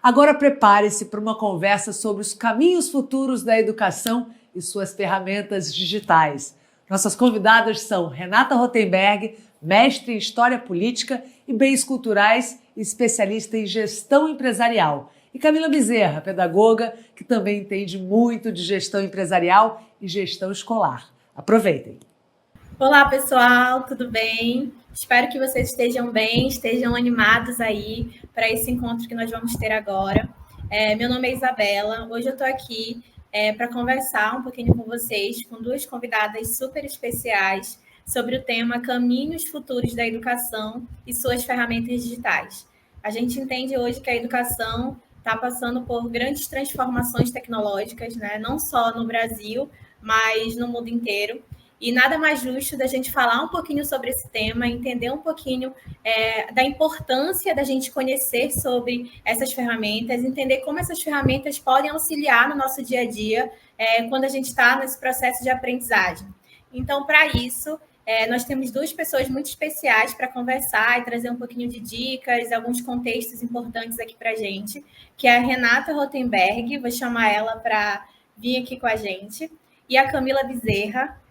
Agora prepare-se para uma conversa sobre os caminhos futuros da educação e suas ferramentas digitais. Nossas convidadas são Renata Rothenberg, mestre em História Política e Bens Culturais e especialista em Gestão Empresarial, e Camila Bezerra, pedagoga, que também entende muito de gestão empresarial e gestão escolar. Aproveitem! Olá, pessoal, tudo bem? Espero que vocês estejam bem, estejam animados aí para esse encontro que nós vamos ter agora. Meu nome é Isabela, hoje eu estou aqui para conversar um pouquinho com vocês, com duas convidadas super especiais, sobre o tema Caminhos Futuros da Educação e suas ferramentas digitais. A gente entende hoje que a educação está passando por grandes transformações tecnológicas, né? Não só no Brasil, mas no mundo inteiro. E nada mais justo da gente falar um pouquinho sobre esse tema, entender um pouquinho da importância da gente conhecer sobre essas ferramentas, entender como essas ferramentas podem auxiliar no nosso dia a dia quando a gente está nesse processo de aprendizagem. Então, para isso, nós temos duas pessoas muito especiais para conversar e trazer um pouquinho de dicas, alguns contextos importantes aqui para a gente, que é a Renata Rothenberg, vou chamar ela para vir aqui com a gente, e a Camila Bezerra.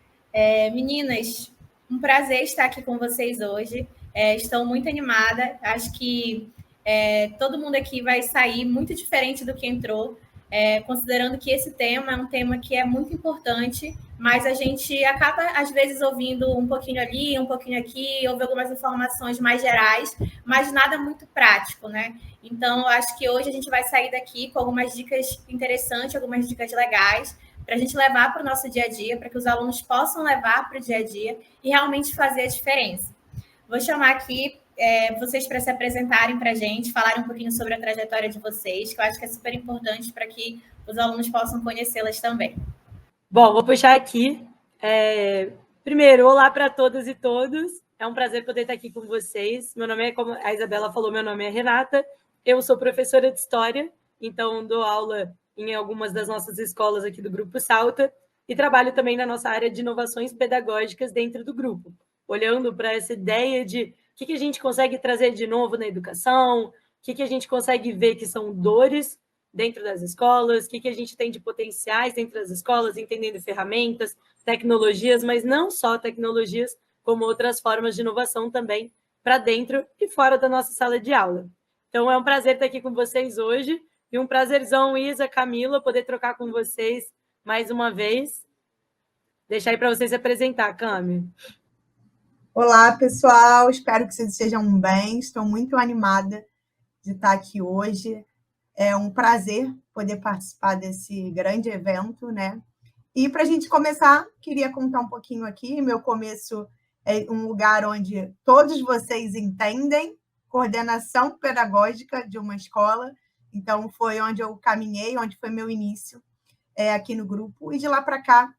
Meninas, um prazer estar aqui com vocês hoje. Estou muito animada. Acho que todo mundo aqui vai sair muito diferente do que entrou, considerando que esse tema é um tema que é muito importante, mas a gente acaba, às vezes, ouvindo um pouquinho ali, um pouquinho aqui, ouve algumas informações mais gerais, mas nada muito prático, né? Então, eu acho que hoje a gente vai sair daqui com algumas dicas interessantes, algumas dicas legais, para a gente levar para o nosso dia a dia, para que os alunos possam levar para o dia a dia e realmente fazer a diferença. Vou chamar aqui vocês para se apresentarem para a gente, falarem um pouquinho sobre a trajetória de vocês, que eu acho que é super importante para que os alunos possam conhecê-las também. Bom, vou puxar aqui. Primeiro, olá para todas e todos. É um prazer poder estar aqui com vocês. Meu nome é, como a Isabela falou, meu nome é Renata. Eu sou professora de História, então dou aula em algumas das nossas escolas aqui do Grupo Salta, e trabalho também na nossa área de inovações pedagógicas dentro do grupo, olhando para essa ideia de o que a gente consegue trazer de novo na educação, o que a gente consegue ver que são dores dentro das escolas, o que a gente tem de potenciais dentro das escolas, entendendo ferramentas, tecnologias, mas não só tecnologias, como outras formas de inovação também, para dentro e fora da nossa sala de aula. Então, é um prazer estar aqui com vocês hoje, e um prazerzão, Isa, Camila, poder trocar com vocês mais uma vez. Deixar aí para vocês se apresentar, Cami. Olá, pessoal. Espero que vocês estejam bem. Estou muito animada de estar aqui hoje. É um prazer poder participar desse grande evento, né? E para a gente começar, queria contar um pouquinho aqui. Meu começo é um lugar onde todos vocês entendem coordenação pedagógica de uma escola. Então, foi onde eu caminhei, onde foi meu início aqui no grupo. E de lá para cá,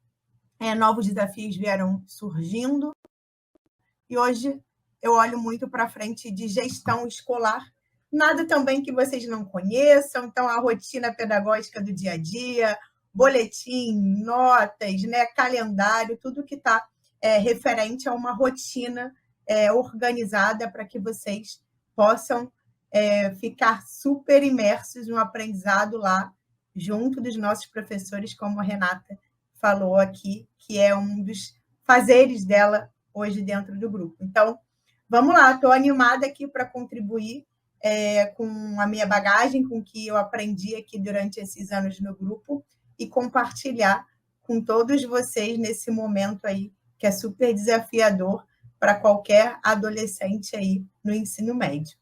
novos desafios vieram surgindo. E hoje eu olho muito para frente de gestão escolar. Nada também que vocês não conheçam. Então, a rotina pedagógica do dia a dia, boletim, notas, né, calendário, tudo que está referente a uma rotina organizada para que vocês possam ficar super imersos no aprendizado lá, junto dos nossos professores, como a Renata falou aqui, que é um dos fazeres dela hoje dentro do grupo. Então, vamos lá, estou animada aqui para contribuir com a minha bagagem, com o que eu aprendi aqui durante esses anos no grupo e compartilhar com todos vocês nesse momento aí, que é super desafiador para qualquer adolescente aí no ensino médio.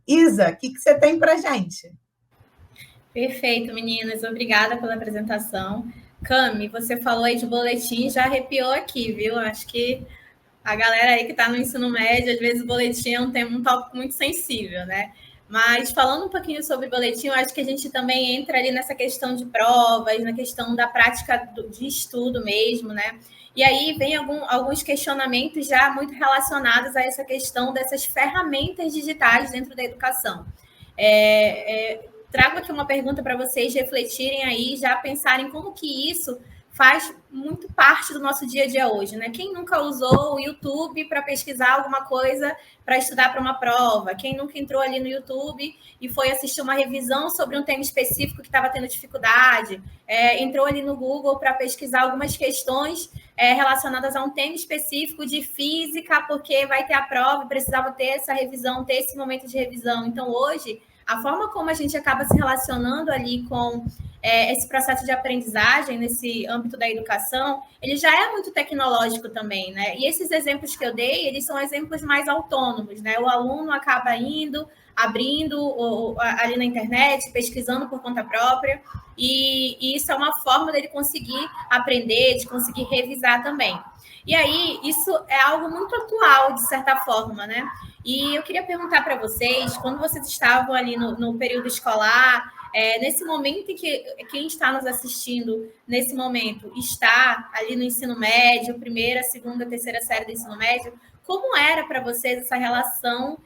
Isa, o que você tem para a gente? Perfeito, meninas. Obrigada pela apresentação. Cami, você falou aí de boletim, já arrepiou aqui, viu? Acho que a galera aí que está no ensino médio, às vezes o boletim é um tópico muito sensível, né? Mas falando um pouquinho sobre boletim, eu acho que a gente também entra ali nessa questão de provas, na questão da prática de estudo mesmo, né? E aí vem alguns questionamentos já muito relacionados a essa questão dessas ferramentas digitais dentro da educação. Trago aqui uma pergunta para vocês refletirem aí, já pensarem como que isso faz muito parte do nosso dia a dia hoje, né? Quem nunca usou o YouTube para pesquisar alguma coisa para estudar para uma prova? Quem nunca entrou ali no YouTube e foi assistir uma revisão sobre um tema específico que estava tendo dificuldade? Entrou ali no Google para pesquisar algumas questões relacionadas a um tema específico de física, porque vai ter a prova e precisava ter essa revisão, ter esse momento de revisão. Então, hoje, a forma como a gente acaba se relacionando ali com esse processo de aprendizagem nesse âmbito da educação, ele já é muito tecnológico também, né? E esses exemplos que eu dei, eles são exemplos mais autônomos, né? O aluno acaba indo, abrindo ali na internet, pesquisando por conta própria, e isso é uma forma dele conseguir aprender, de conseguir revisar também. E aí, isso é algo muito atual, de certa forma, né? E eu queria perguntar para vocês, quando vocês estavam ali no período escolar, nesse momento em que quem está nos assistindo, nesse momento, está ali no ensino médio, primeira, segunda, terceira série do ensino médio, como era para vocês essa relação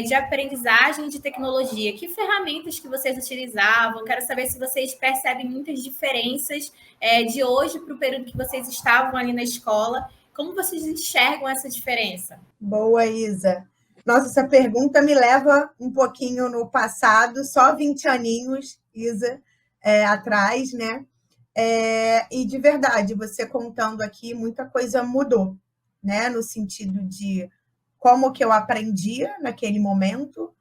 de aprendizagem de tecnologia? Que ferramentas que vocês utilizavam? Quero saber se vocês percebem muitas diferenças de hoje para o período que vocês estavam ali na escola. Como vocês enxergam essa diferença? Boa, Isa. Nossa, essa pergunta me leva um pouquinho no passado, só 20 aninhos, Isa, atrás, né? E de verdade, você contando aqui, muita coisa mudou, né? No sentido de como que eu aprendia naquele momento,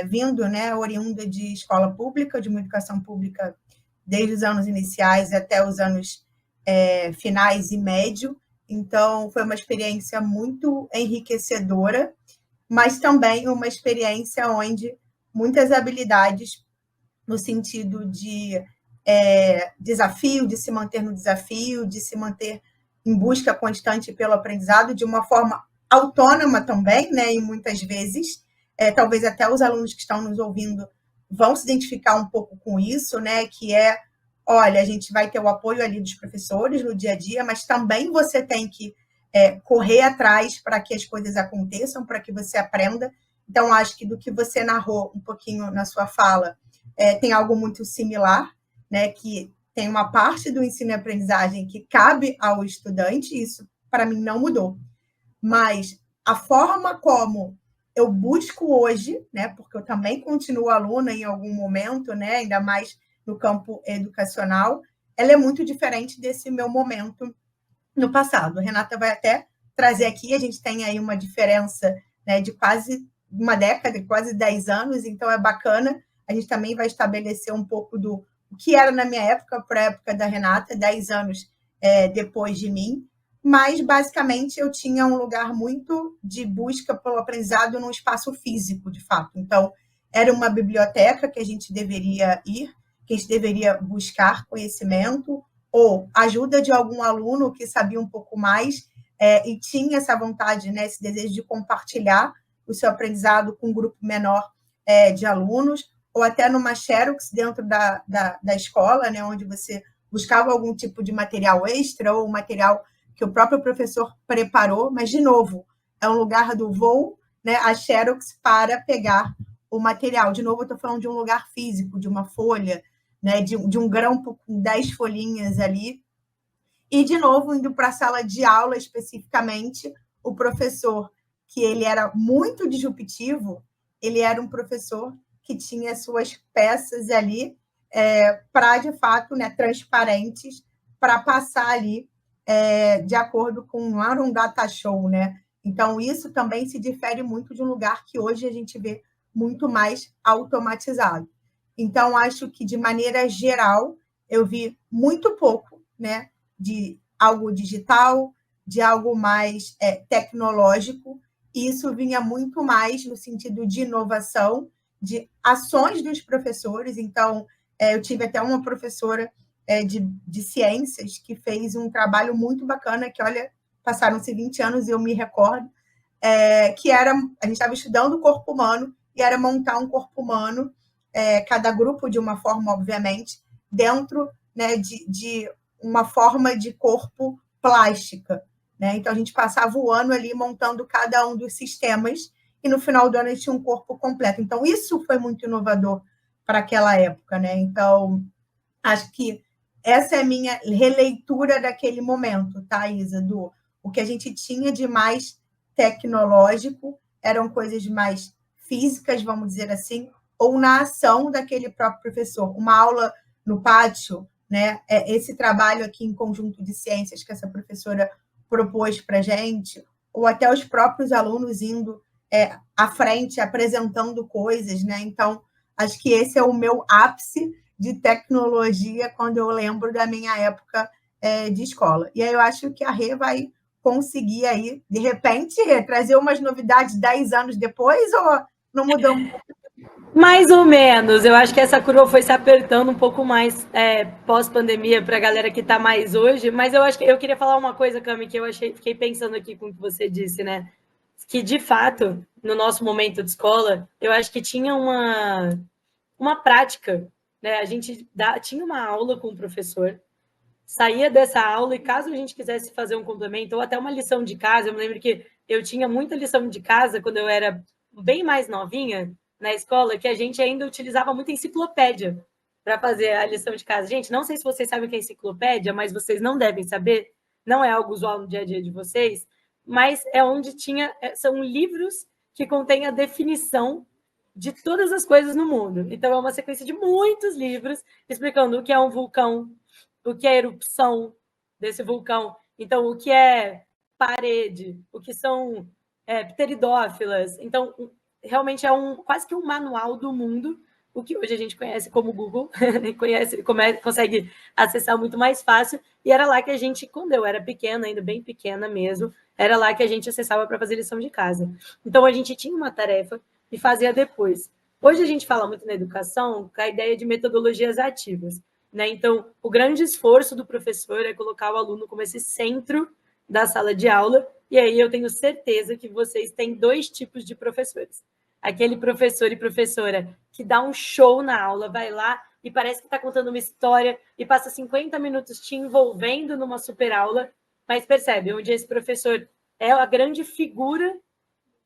vindo, né, oriunda de escola pública, de uma educação pública, desde os anos iniciais até os anos finais e médio. Então, foi uma experiência muito enriquecedora, mas também uma experiência onde muitas habilidades, no sentido de desafio, de se manter no desafio, de se manter em busca constante pelo aprendizado, de uma forma autônoma também, né? E muitas vezes, talvez até os alunos que estão nos ouvindo vão se identificar um pouco com isso, né? Que olha, a gente vai ter o apoio ali dos professores no dia a dia, mas também você tem que correr atrás para que as coisas aconteçam, para que você aprenda. Então, acho que do que você narrou um pouquinho na sua fala, tem algo muito similar, né? Que tem uma parte do ensino e aprendizagem que cabe ao estudante, isso para mim não mudou. Mas a forma como eu busco hoje, né? Porque eu também continuo aluna em algum momento, né? Ainda mais no campo educacional, ela é muito diferente desse meu momento no passado. A Renata vai até trazer aqui, a gente tem aí uma diferença, né, de quase uma década, quase 10 anos, então é bacana, a gente também vai estabelecer um pouco do que era na minha época, para a época da Renata, 10 anos depois de mim, mas basicamente eu tinha um lugar muito de busca pelo aprendizado num espaço físico, de fato. Então, era uma biblioteca que a gente deveria ir, que a gente deveria buscar conhecimento, ou ajuda de algum aluno que sabia um pouco mais e tinha essa vontade, né, esse desejo de compartilhar o seu aprendizado com um grupo menor de alunos, ou até numa Xerox dentro da escola, né, onde você buscava algum tipo de material extra ou material que o próprio professor preparou, mas, de novo, é um lugar do voo, né, a Xerox para pegar o material. De novo, eu estou falando de um lugar físico, de uma folha, né, de um grampo com 10 folhinhas ali. E, de novo, indo para a sala de aula especificamente, o professor, que ele era muito disruptivo, ele era um professor que tinha suas peças ali para, de fato, né, transparentes, para passar ali de acordo com não era um data show, né? Então, isso também se difere muito de um lugar que hoje a gente vê muito mais automatizado. Então, acho que, de maneira geral, eu vi muito pouco, né, de algo digital, de algo mais tecnológico, e isso vinha muito mais no sentido de inovação, de ações dos professores. Então, eu tive até uma professora de ciências que fez um trabalho muito bacana, que, olha, passaram-se 20 anos e eu me recordo, que era, a gente estava estudando o corpo humano, e era montar um corpo humano, cada grupo de uma forma, obviamente, dentro, né, de uma forma de corpo plástica, né? Então, a gente passava o ano ali montando cada um dos sistemas e, no final do ano, a gente tinha um corpo completo. Então, isso foi muito inovador para aquela época, né? Então, acho que essa é a minha releitura daquele momento, tá, Isa? O que a gente tinha de mais tecnológico eram coisas mais físicas, vamos dizer assim, ou na ação daquele próprio professor. Uma aula no pátio, né? Esse trabalho aqui em conjunto de ciências que essa professora propôs para a gente, ou até os próprios alunos indo à frente, apresentando coisas, né? Então, acho que esse é o meu ápice de tecnologia quando eu lembro da minha época de escola. E aí eu acho que a Rê vai conseguir aí, de repente, Rê, trazer umas novidades 10 anos depois, ou não mudou? Mais ou menos. Eu acho que essa curva foi se apertando um pouco mais pós-pandemia para a galera que está mais hoje. Mas eu acho que eu queria falar uma coisa, Cami, que eu fiquei pensando aqui com o que você disse, né? Que, de fato, no nosso momento de escola, eu acho que tinha uma prática, né? A gente tinha uma aula com o professor, saía dessa aula e caso a gente quisesse fazer um complemento ou até uma lição de casa, eu me lembro que eu tinha muita lição de casa quando eu era bem mais novinha na escola, que a gente ainda utilizava muita enciclopédia para fazer a lição de casa. Gente, não sei se vocês sabem o que é enciclopédia, mas vocês não devem saber, não é algo usual no dia a dia de vocês, mas é onde são livros que contêm a definição de todas as coisas no mundo. Então, é uma sequência de muitos livros explicando o que é um vulcão, o que é erupção desse vulcão, então, o que é parede, o que são pteridófilas. Então, realmente é quase que um manual do mundo, o que hoje a gente conhece como Google, consegue acessar muito mais fácil, e era lá que a gente, quando eu era pequena, ainda bem pequena mesmo, era lá que a gente acessava para fazer lição de casa. Então, a gente tinha uma tarefa e fazia depois. Hoje a gente fala muito na educação com a ideia de metodologias ativas, né? Então, o grande esforço do professor é colocar o aluno como esse centro da sala de aula, e aí eu tenho certeza que vocês têm 2 tipos de professores. Aquele professor e professora que dá um show na aula, vai lá e parece que está contando uma história e passa 50 minutos te envolvendo numa super aula, mas percebe, onde esse professor é a grande figura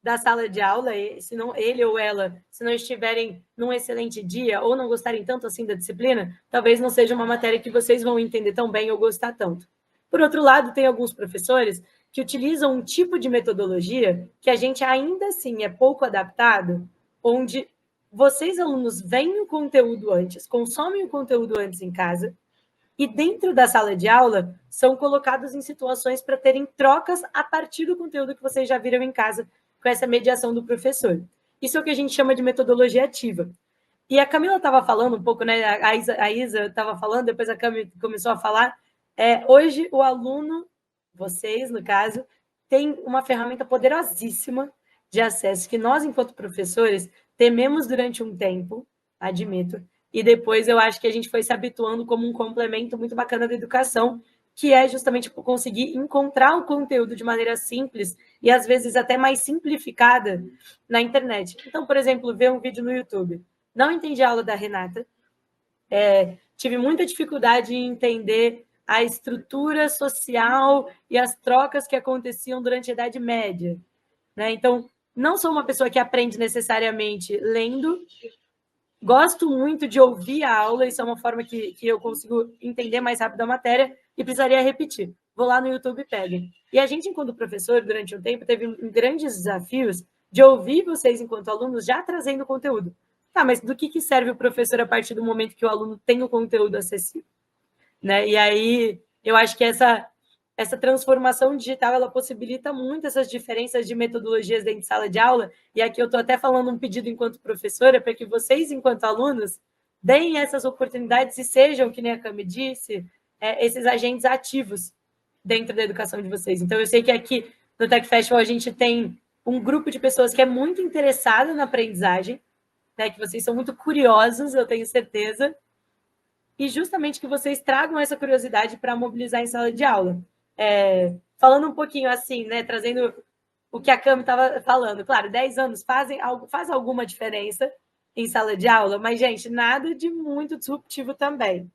da sala de aula, se não ele ou ela, se não estiverem num excelente dia ou não gostarem tanto assim da disciplina, talvez não seja uma matéria que vocês vão entender tão bem ou gostar tanto. Por outro lado, tem alguns professores que utilizam um tipo de metodologia que a gente ainda assim é pouco adaptado, onde vocês, alunos, veem o conteúdo antes, consomem o conteúdo antes em casa, e dentro da sala de aula são colocados em situações para terem trocas a partir do conteúdo que vocês já viram em casa, com essa mediação do professor. Isso é o que a gente chama de metodologia ativa. E a Camila estava falando um pouco, né? A Isa estava falando, depois a Camila começou a falar. Hoje, o aluno, vocês, no caso, tem uma ferramenta poderosíssima de acesso que nós, enquanto professores, tememos durante um tempo, admito, e depois eu acho que a gente foi se habituando como um complemento muito bacana da educação, que é justamente conseguir encontrar o conteúdo de maneira simples e, às vezes, até mais simplificada na internet. Então, por exemplo, ver um vídeo no YouTube. Não entendi a aula da Renata, tive muita dificuldade em entender a estrutura social e as trocas que aconteciam durante a Idade Média, né? Então, não sou uma pessoa que aprende necessariamente lendo, gosto muito de ouvir a aula, isso é uma forma que eu consigo entender mais rápido a matéria e precisaria repetir. Vou lá no YouTube e pego. E a gente, enquanto professor, durante um tempo, teve grandes desafios de ouvir vocês, enquanto alunos, já trazendo conteúdo. Tá, mas do que serve o professor a partir do momento que o aluno tem o conteúdo acessível? Né? E aí, eu acho que essa transformação digital, ela possibilita muito essas diferenças de metodologias dentro de sala de aula, e aqui eu estou até falando um pedido enquanto professora, para que vocês, enquanto alunos, deem essas oportunidades e sejam, que nem a Cami disse, esses agentes ativos dentro da educação de vocês. Então, eu sei que aqui no Tech Festival a gente tem um grupo de pessoas que é muito interessado na aprendizagem, né, que vocês são muito curiosos, eu tenho certeza, e justamente que vocês tragam essa curiosidade para mobilizar em sala de aula. Falando um pouquinho assim, né, trazendo o que a Cami estava falando. Claro, 10 anos faz alguma diferença em sala de aula, mas, gente, nada de muito disruptivo também.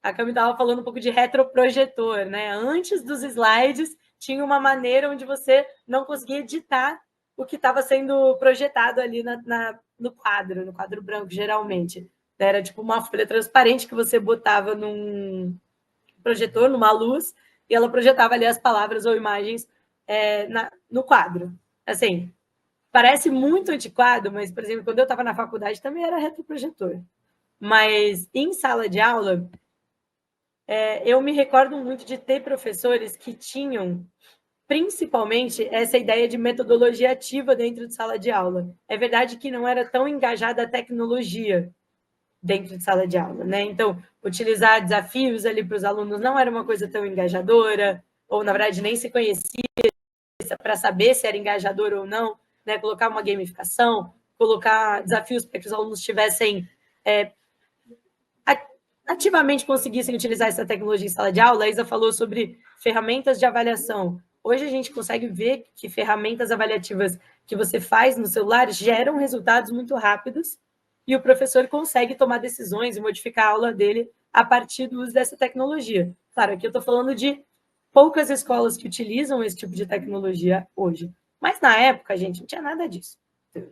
A Cami estava falando um pouco de retroprojetor, né? Antes dos slides, tinha uma maneira onde você não conseguia editar o que estava sendo projetado ali no quadro branco, geralmente. Era tipo uma folha transparente que você botava num projetor, numa luz, e ela projetava ali as palavras ou imagens no quadro. Assim, parece muito antiquado, mas, por exemplo, quando eu estava na faculdade também era retroprojetor. Mas em sala de aula, eu me recordo muito de ter professores que tinham, principalmente, essa ideia de metodologia ativa dentro de sala de aula. É verdade que não era tão engajada a tecnologia dentro de sala de aula, né? Então, utilizar desafios ali para os alunos não era uma coisa tão engajadora, ou, na verdade, nem se conhecia para saber se era engajador ou não, né? Colocar uma gamificação, colocar desafios para que os alunos tivessem ativamente conseguissem utilizar essa tecnologia em sala de aula. A Isa falou sobre ferramentas de avaliação. Hoje a gente consegue ver que ferramentas avaliativas que você faz no celular geram resultados muito rápidos e o professor consegue tomar decisões e modificar a aula dele a partir do uso dessa tecnologia. Claro, aqui eu estou falando de poucas escolas que utilizam esse tipo de tecnologia hoje. Mas na época, gente, não tinha nada disso.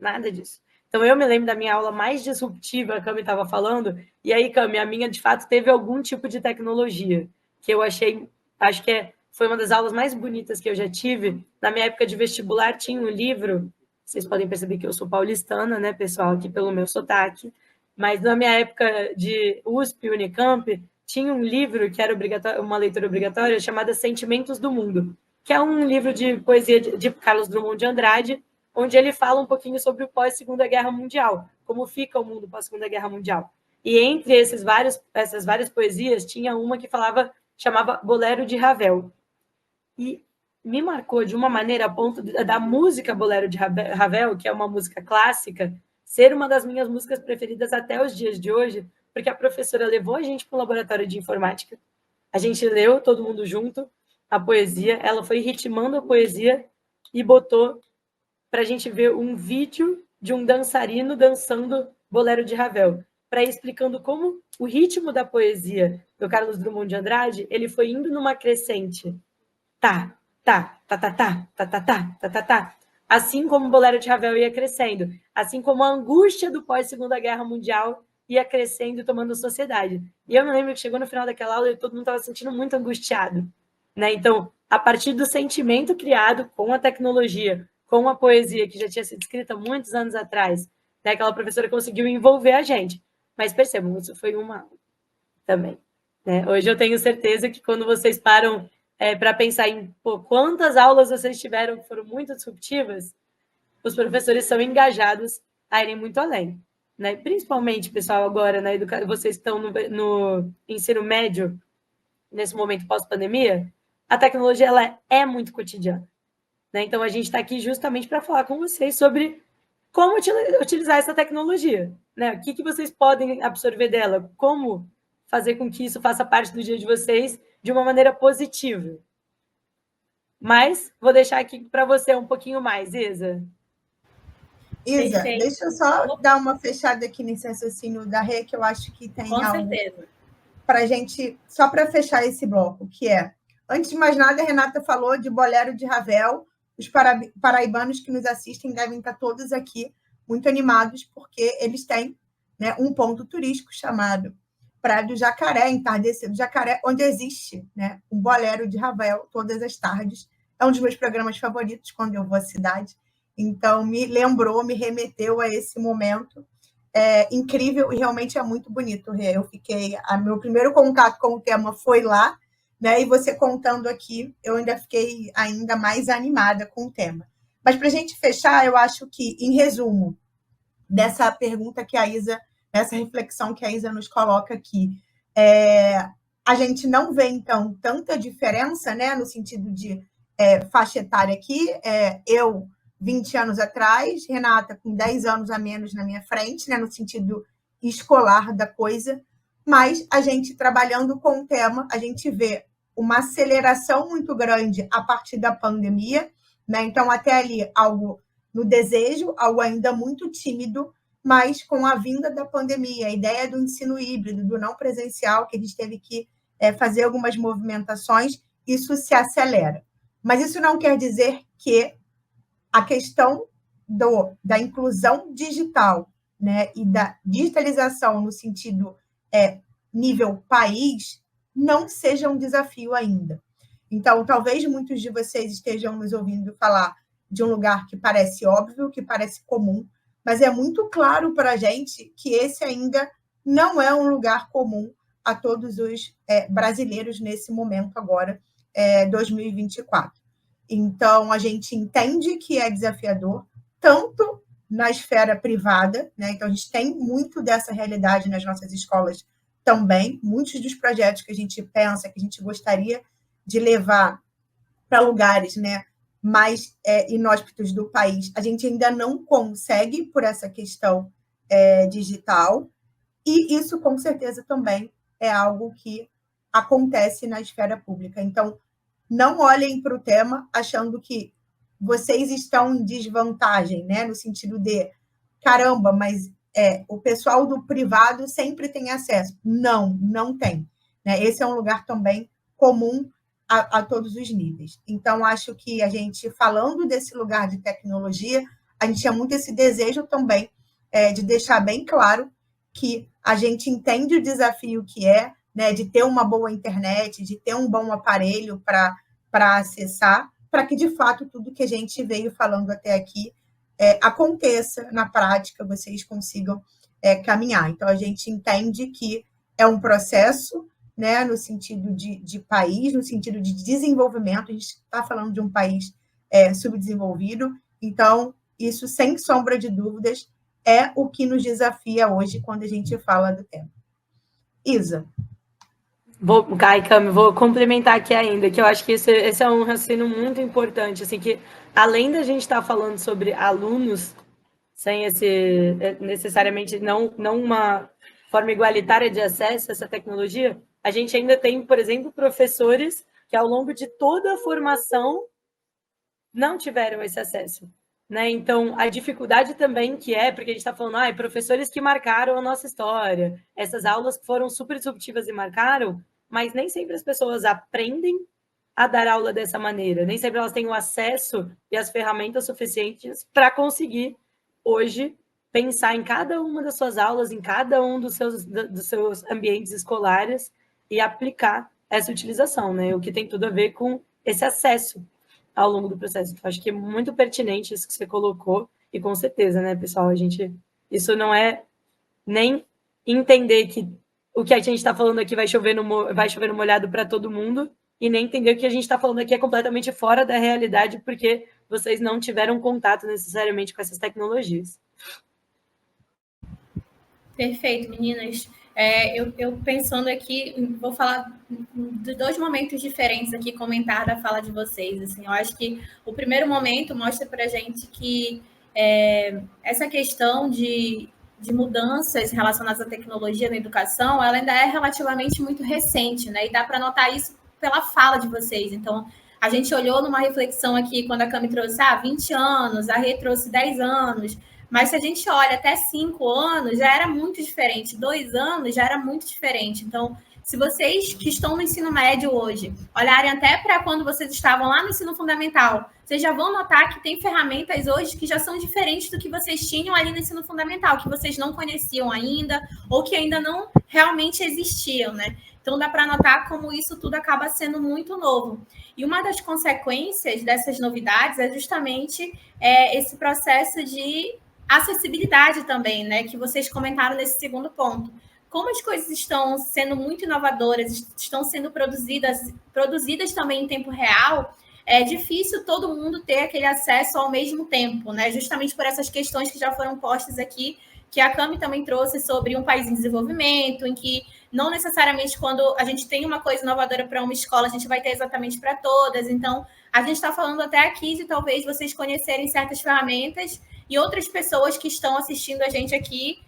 Nada disso. Então, eu me lembro da minha aula mais disruptiva, a Cami estava falando, e aí, Cami, a minha, de fato, teve algum tipo de tecnologia, que eu achei, acho que foi uma das aulas mais bonitas que eu já tive. Na minha época de vestibular, tinha um livro, vocês podem perceber que eu sou paulistana, né, pessoal, aqui pelo meu sotaque, mas na minha época de USP, Unicamp, tinha um livro que era uma leitura obrigatória, chamada Sentimentos do Mundo, que é um livro de poesia de Carlos Drummond de Andrade, onde ele fala um pouquinho sobre o pós-Segunda Guerra Mundial, como fica o mundo pós-Segunda Guerra Mundial. E entre essas várias poesias, tinha uma que chamava Bolero de Ravel. E me marcou de uma maneira a ponto da música Bolero de Ravel, que é uma música clássica, ser uma das minhas músicas preferidas até os dias de hoje, porque a professora levou a gente para um laboratório de informática, a gente leu, todo mundo junto, a poesia, ela foi ritmando a poesia e botou para a gente ver um vídeo de um dançarino dançando Bolero de Ravel, para ir explicando como o ritmo da poesia do Carlos Drummond de Andrade, ele foi indo numa crescente. Tá, tá, tá, tá, tá, tá, tá, tá, tá, tá, tá. Assim como o Bolero de Ravel ia crescendo, assim como a angústia do pós-Segunda Guerra Mundial ia crescendo e tomando a sociedade. E eu me lembro que chegou no final daquela aula e todo mundo estava se sentindo muito angustiado, né? Então, a partir do sentimento criado com a tecnologia, com a poesia que já tinha sido escrita muitos anos atrás, né? Aquela professora conseguiu envolver a gente. Mas percebam, isso foi uma aula também, né? Hoje eu tenho certeza que quando vocês param para pensar em quantas aulas vocês tiveram que foram muito disruptivas, os professores são engajados a irem muito além, né? Principalmente, pessoal, agora, né, vocês estão no ensino médio, nesse momento pós-pandemia, a tecnologia ela é muito cotidiana, né? Então, a gente está aqui justamente para falar com vocês sobre como utilizar essa tecnologia, né? O que vocês podem absorver dela, como fazer com que isso faça parte do dia de vocês de uma maneira positiva. Mas vou deixar aqui para você um pouquinho mais, Isa. Isa, deixa eu só dar uma fechada aqui nesse raciocínio da Rê, que eu acho que tem com algo certeza para a gente, só para fechar esse bloco, que é, antes de mais nada, a Renata falou de Bolero de Ravel. Os paraibanos que nos assistem devem estar todos aqui muito animados, porque eles têm, né, um ponto turístico chamado Praia do Jacaré, Entardecer do Jacaré, onde existe, né, um Bolero de Ravel todas as tardes. É um dos meus programas favoritos quando eu vou à cidade. Então, me remeteu a esse momento incrível e realmente é muito bonito. Eu meu primeiro contato com o tema foi lá, né? E você contando aqui, eu ainda fiquei ainda mais animada com o tema. Mas para a gente fechar, eu acho que, em resumo, dessa pergunta que a Isa, dessa reflexão que a Isa nos coloca aqui, a gente não vê, então, tanta diferença, né, no sentido de faixa etária aqui. Eu, 20 anos atrás, Renata com 10 anos a menos na minha frente, né, no sentido escolar da coisa, mas a gente trabalhando com o tema, a gente vê uma aceleração muito grande a partir da pandemia, né? Então, até ali, algo no desejo, algo ainda muito tímido, mas com a vinda da pandemia, a ideia do ensino híbrido, do não presencial, que a gente teve que fazer algumas movimentações, isso se acelera. Mas isso não quer dizer que a questão da inclusão digital, né, e da digitalização no sentido nível país não seja um desafio ainda. Então, talvez muitos de vocês estejam nos ouvindo falar de um lugar que parece óbvio, que parece comum, mas é muito claro para a gente que esse ainda não é um lugar comum a todos os brasileiros nesse momento agora, 2024. Então, a gente entende que é desafiador, tanto na esfera privada, né? Então, a gente tem muito dessa realidade nas nossas escolas também, muitos dos projetos que a gente pensa, que a gente gostaria de levar para lugares, né, mais inóspitos do país, a gente ainda não consegue por essa questão digital, e isso, com certeza, também é algo que acontece na esfera pública. Então, não olhem para o tema achando que vocês estão em desvantagem, né, no sentido de, caramba, mas o pessoal do privado sempre tem acesso. Não tem. Né? Esse é um lugar também comum a todos os níveis. Então, acho que a gente, falando desse lugar de tecnologia, a gente tinha muito esse desejo também de deixar bem claro que a gente entende o desafio que né, de ter uma boa internet, de ter um bom aparelho para acessar, para que, de fato, tudo que a gente veio falando até aqui aconteça na prática, vocês consigam caminhar. Então, a gente entende que é um processo, né, no sentido de país, no sentido de desenvolvimento. A gente está falando de um país subdesenvolvido, então, isso, sem sombra de dúvidas, é o que nos desafia hoje quando a gente fala do tema. Isa. Cami, vou complementar aqui ainda, que eu acho que esse é um raciocínio muito importante, assim, que além da gente estar falando sobre alunos, sem necessariamente não uma forma igualitária de acesso a essa tecnologia, a gente ainda tem, por exemplo, professores que ao longo de toda a formação não tiveram esse acesso. Né? Então, a dificuldade também que porque a gente está falando, professores que marcaram a nossa história, essas aulas que foram super disruptivas e marcaram, mas nem sempre as pessoas aprendem a dar aula dessa maneira, nem sempre elas têm o acesso e as ferramentas suficientes para conseguir, hoje, pensar em cada uma das suas aulas, em cada um dos seus ambientes escolares e aplicar essa utilização, né? O que tem tudo a ver com esse acesso ao longo do processo. Então, acho que é muito pertinente isso que você colocou, e com certeza, né, pessoal, isso não é nem entender que o que a gente está falando aqui vai chover no molhado para todo mundo, e nem entender que o que a gente está falando aqui é completamente fora da realidade, porque vocês não tiveram contato necessariamente com essas tecnologias. Perfeito, meninas. Eu pensando aqui, vou falar de 2 momentos diferentes aqui, comentar da fala de vocês. Assim, eu acho que o primeiro momento mostra para a gente que essa questão de mudanças relacionadas à tecnologia na educação, ela ainda é relativamente muito recente, né? E dá para notar isso pela fala de vocês. Então, a gente olhou numa reflexão aqui, quando a Cami trouxe 20 anos, a Rê trouxe 10 anos, mas se a gente olha até 5 anos, já era muito diferente. 2 anos já era muito diferente. Então, se vocês que estão no ensino médio hoje olharem até para quando vocês estavam lá no ensino fundamental, vocês já vão notar que tem ferramentas hoje que já são diferentes do que vocês tinham ali no ensino fundamental, que vocês não conheciam ainda ou que ainda não realmente existiam, né? Então, dá para notar como isso tudo acaba sendo muito novo. E uma das consequências dessas novidades é justamente esse processo de acessibilidade também, né? Que vocês comentaram nesse segundo ponto. Como as coisas estão sendo muito inovadoras, estão sendo produzidas também em tempo real, é difícil todo mundo ter aquele acesso ao mesmo tempo, né? Justamente por essas questões que já foram postas aqui, que a Cami também trouxe sobre um país em desenvolvimento, em que não necessariamente quando a gente tem uma coisa inovadora para uma escola, a gente vai ter exatamente para todas. Então, a gente está falando até aqui de talvez vocês conhecerem certas ferramentas e outras pessoas que estão assistindo a gente aqui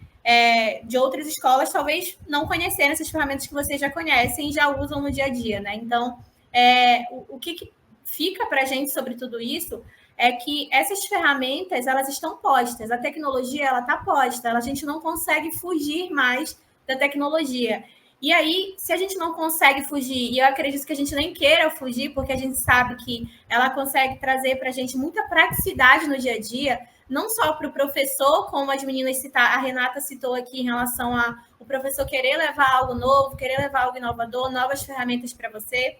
de outras escolas, talvez não conhecerem essas ferramentas que vocês já conhecem e já usam no dia a dia, né? Então, o que fica para a gente sobre tudo isso é que essas ferramentas, elas estão postas, a tecnologia, ela está posta, a gente não consegue fugir mais da tecnologia. E aí, se a gente não consegue fugir, e eu acredito que a gente nem queira fugir, porque a gente sabe que ela consegue trazer para a gente muita praticidade no dia a dia, não só para o professor, como as meninas citaram, a Renata citou aqui em relação a o professor querer levar algo novo, querer levar algo inovador, novas ferramentas para você,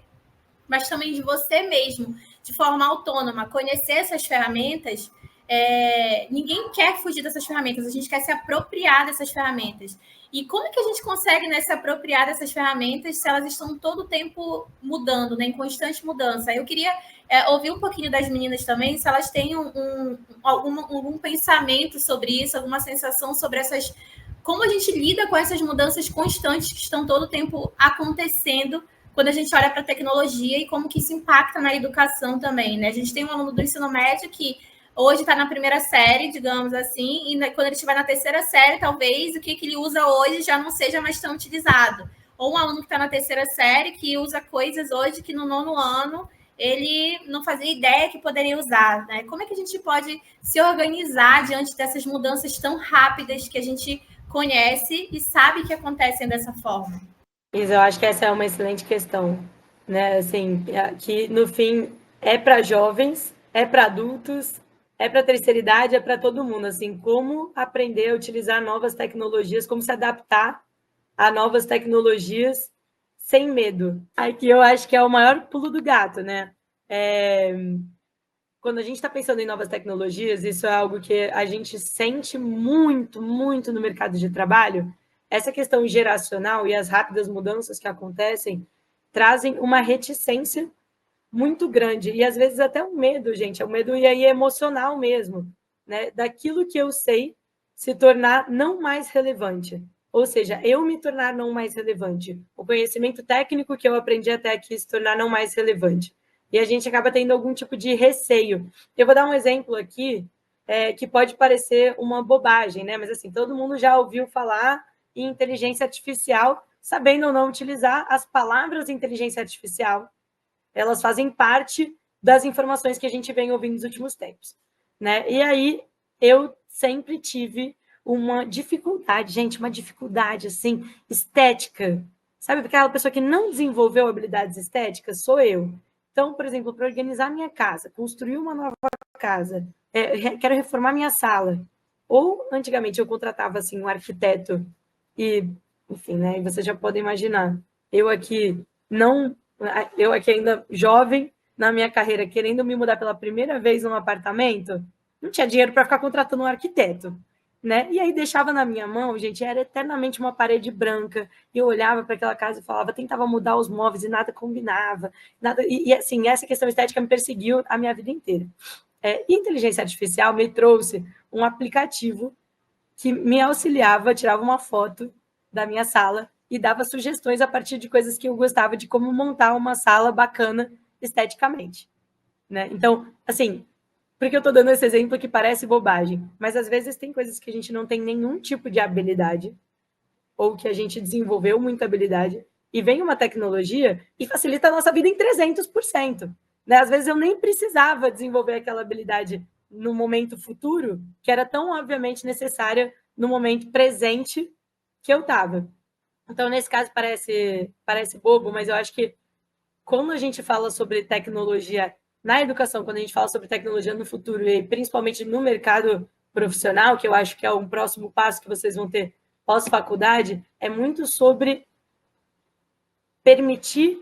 mas também de você mesmo, de forma autônoma, conhecer essas ferramentas. Ninguém quer fugir dessas ferramentas, a gente quer se apropriar dessas ferramentas. E como é que a gente consegue, né, se apropriar dessas ferramentas se elas estão todo o tempo mudando, né, em constante mudança? Eu queria ouvir um pouquinho das meninas também, se elas têm algum pensamento sobre isso, alguma sensação sobre essas... Como a gente lida com essas mudanças constantes que estão todo o tempo acontecendo quando a gente olha para a tecnologia e como que isso impacta na educação também, né? A gente tem um aluno do ensino médio que hoje está na primeira série, digamos assim, e quando ele estiver na terceira série, talvez o que ele usa hoje já não seja mais tão utilizado. Ou um aluno que está na terceira série que usa coisas hoje que no nono ano ele não fazia ideia que poderia usar, né? Como é que a gente pode se organizar diante dessas mudanças tão rápidas que a gente conhece e sabe que acontecem dessa forma? Eu acho que essa é uma excelente questão, né? Assim, que no fim é para jovens, é para adultos, é para a terceira idade, é para todo mundo. Assim, como aprender a utilizar novas tecnologias, como se adaptar a novas tecnologias sem medo. Aqui eu acho que é o maior pulo do gato, né? Quando a gente está pensando em novas tecnologias, isso é algo que a gente sente muito, muito no mercado de trabalho. Essa questão geracional e as rápidas mudanças que acontecem trazem uma reticência muito grande e às vezes até um medo, gente, é um medo e aí emocional mesmo, né? Daquilo que eu sei se tornar não mais relevante. Ou seja, eu me tornar não mais relevante. O conhecimento técnico que eu aprendi até aqui se tornar não mais relevante. E a gente acaba tendo algum tipo de receio. Eu vou dar um exemplo aqui que pode parecer uma bobagem, né? Mas assim, todo mundo já ouviu falar em inteligência artificial, sabendo ou não utilizar as palavras inteligência artificial. Elas fazem parte das informações que a gente vem ouvindo nos últimos tempos, né? E aí eu sempre tive uma dificuldade, gente, uma dificuldade assim estética. Sabe aquela pessoa que não desenvolveu habilidades estéticas? Sou eu. Então, por exemplo, para organizar minha casa, construir uma nova casa, quero reformar minha sala. Ou antigamente eu contratava assim um arquiteto e, enfim, né? E vocês já podem imaginar. Eu aqui ainda jovem na minha carreira, querendo me mudar pela primeira vez num apartamento, não tinha dinheiro para ficar contratando um arquiteto, né? E aí deixava na minha mão, gente, era eternamente uma parede branca. E eu olhava para aquela casa e falava, tentava mudar os móveis e nada combinava, nada. E assim, essa questão estética me perseguiu a minha vida inteira. E a inteligência artificial me trouxe um aplicativo que me auxiliava, tirava uma foto da minha sala e dava sugestões a partir de coisas que eu gostava de como montar uma sala bacana esteticamente, né? Então, assim, porque eu estou dando esse exemplo que parece bobagem, mas às vezes tem coisas que a gente não tem nenhum tipo de habilidade ou que a gente desenvolveu muita habilidade e vem uma tecnologia e facilita a nossa vida em 300%, né? Às vezes eu nem precisava desenvolver aquela habilidade no momento futuro, que era tão obviamente necessária no momento presente que eu estava. Então, nesse caso, parece bobo, mas eu acho que quando a gente fala sobre tecnologia na educação, quando a gente fala sobre tecnologia no futuro, e principalmente no mercado profissional, que eu acho que é um próximo passo que vocês vão ter pós-faculdade, é muito sobre permitir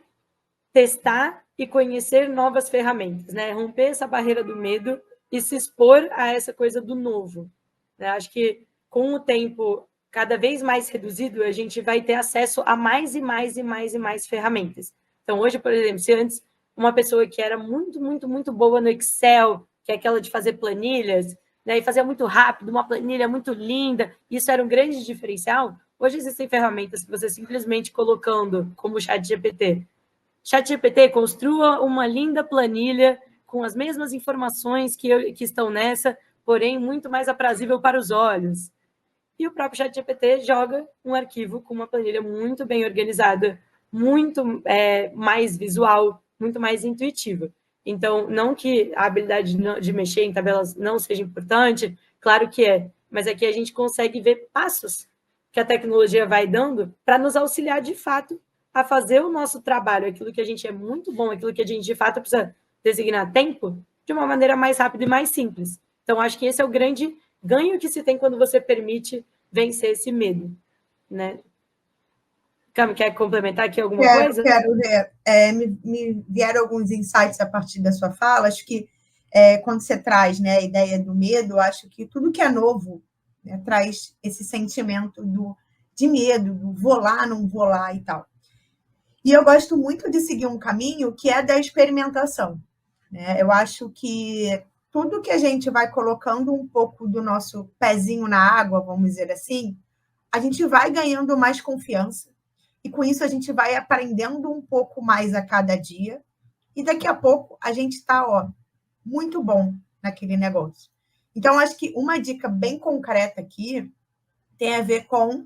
testar e conhecer novas ferramentas, né? Romper essa barreira do medo e se expor a essa coisa do novo, né? Acho que com o tempo cada vez mais reduzido, a gente vai ter acesso a mais e mais e mais e mais ferramentas. Então, hoje, por exemplo, se antes uma pessoa que era muito, muito, muito boa no Excel, que é aquela de fazer planilhas, né, e fazia muito rápido, uma planilha muito linda, isso era um grande diferencial, hoje existem ferramentas que você simplesmente colocando, como o ChatGPT. ChatGPT, construa uma linda planilha com as mesmas informações que estão nessa, porém muito mais aprazível para os olhos. E o próprio ChatGPT joga um arquivo com uma planilha muito bem organizada, muito mais visual, muito mais intuitiva. Então, não que a habilidade de mexer em tabelas não seja importante, claro que é, mas aqui a gente consegue ver passos que a tecnologia vai dando para nos auxiliar, de fato, a fazer o nosso trabalho, aquilo que a gente é muito bom, aquilo que a gente, de fato, precisa designar tempo, de uma maneira mais rápida e mais simples. Então, acho que esse é o grande ganho que se tem quando você permite vencer esse medo, né? Cami, quer complementar aqui alguma coisa? Quero ver. Me vieram alguns insights a partir da sua fala. Acho que quando você traz, né, a ideia do medo, acho que tudo que é novo, né, traz esse sentimento de medo, do vou lá, não vou lá e tal. E eu gosto muito de seguir um caminho que é da experimentação, né? Eu acho que tudo que a gente vai colocando um pouco do nosso pezinho na água, vamos dizer assim, a gente vai ganhando mais confiança. E com isso a gente vai aprendendo um pouco mais a cada dia. E daqui a pouco a gente está muito bom naquele negócio. Então, acho que uma dica bem concreta aqui tem a ver com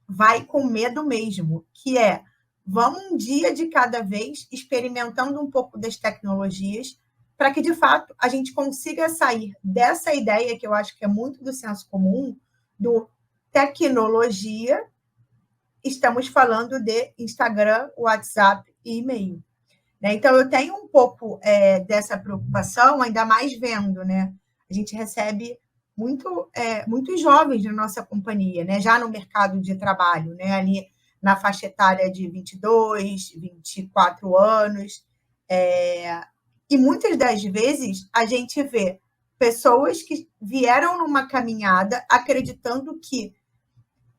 vai com medo mesmo, que é vamos um dia de cada vez experimentando um pouco das tecnologias para que, de fato, a gente consiga sair dessa ideia que eu acho que é muito do senso comum, do tecnologia, estamos falando de Instagram, WhatsApp e e-mail. Né? Então, eu tenho um pouco dessa preocupação, ainda mais vendo, né? A gente recebe muitos jovens na nossa companhia, né? Já no mercado de trabalho, né? Ali na faixa etária de 22, 24 anos. E muitas das vezes a gente vê pessoas que vieram numa caminhada acreditando que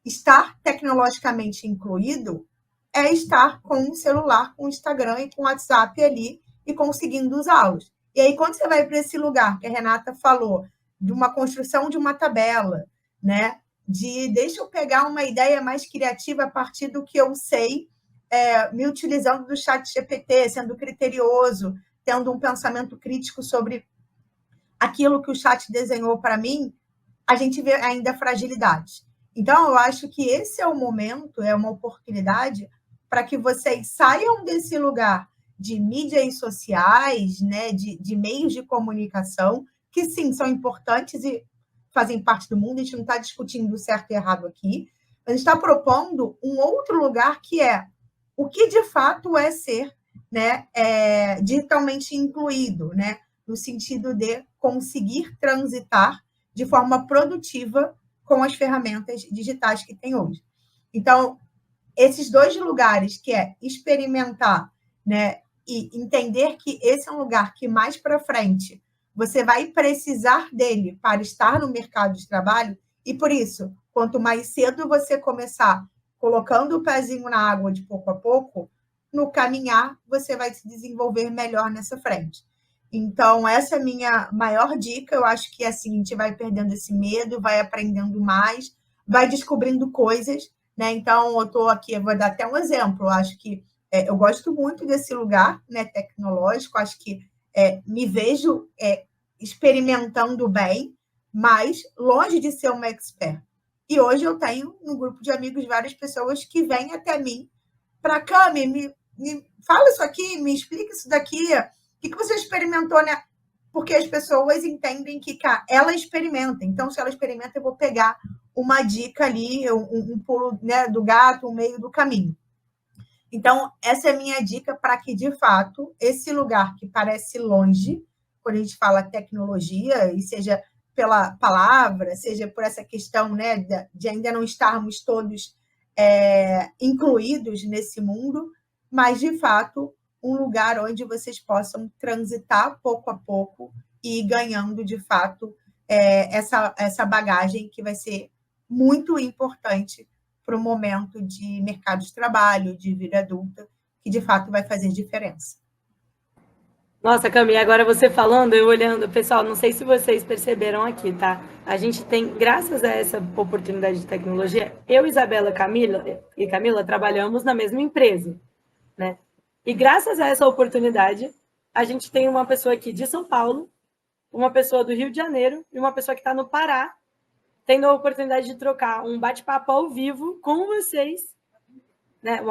estar tecnologicamente incluído é estar com o celular, com o Instagram e com o WhatsApp ali e conseguindo usá-los. E aí, quando você vai para esse lugar que a Renata falou, de uma construção de uma tabela, né? Deixa eu pegar uma ideia mais criativa a partir do que eu sei, me utilizando do chat GPT, sendo criterioso, tendo um pensamento crítico sobre aquilo que o chat desenhou para mim, a gente vê ainda fragilidades. Então, eu acho que esse é o momento, é uma oportunidade para que vocês saiam desse lugar de mídias sociais, né, de meios de comunicação, que sim, são importantes e fazem parte do mundo, a gente não está discutindo o certo e errado aqui, mas a gente está propondo um outro lugar que é o que de fato é ser, né, digitalmente incluído, né, no sentido de conseguir transitar de forma produtiva com as ferramentas digitais que tem hoje. Então, esses dois lugares, que é experimentar, né, e entender que esse é um lugar que mais para frente você vai precisar dele para estar no mercado de trabalho, e por isso, quanto mais cedo você começar colocando o pezinho na água de pouco a pouco, no caminhar você vai se desenvolver melhor nessa frente. Então, essa é a minha maior dica. Eu acho que assim, a gente vai perdendo esse medo, vai aprendendo mais, vai descobrindo coisas, né? Então, eu estou aqui, eu vou dar até um exemplo. Eu acho que eu gosto muito desse lugar, né, tecnológico, acho que me vejo experimentando bem, mas longe de ser uma expert. E hoje eu tenho um grupo de amigos, várias pessoas que vêm até mim para Cami, me fala isso aqui, me explica isso daqui, o que você experimentou, né? Porque as pessoas entendem que ela experimenta. Então, se ela experimenta, eu vou pegar uma dica ali, um pulo, né, do gato, um meio do caminho. Então, essa é a minha dica para que, de fato, esse lugar que parece longe, quando a gente fala tecnologia, e seja pela palavra, seja por essa questão, né, de ainda não estarmos todos incluídos nesse mundo, mas, de fato, um lugar onde vocês possam transitar pouco a pouco e ir ganhando, de fato, essa bagagem que vai ser muito importante para o momento de mercado de trabalho, de vida adulta, que, de fato, vai fazer diferença. Nossa, Cami, agora você falando, eu olhando, pessoal, não sei se vocês perceberam aqui, tá? A gente tem, graças a essa oportunidade de tecnologia, eu, Isabela e Camila trabalhamos na mesma empresa, né? E graças a essa oportunidade, a gente tem uma pessoa aqui de São Paulo, uma pessoa do Rio de Janeiro e uma pessoa que está no Pará, tendo a oportunidade de trocar um bate-papo ao vivo com vocês, né?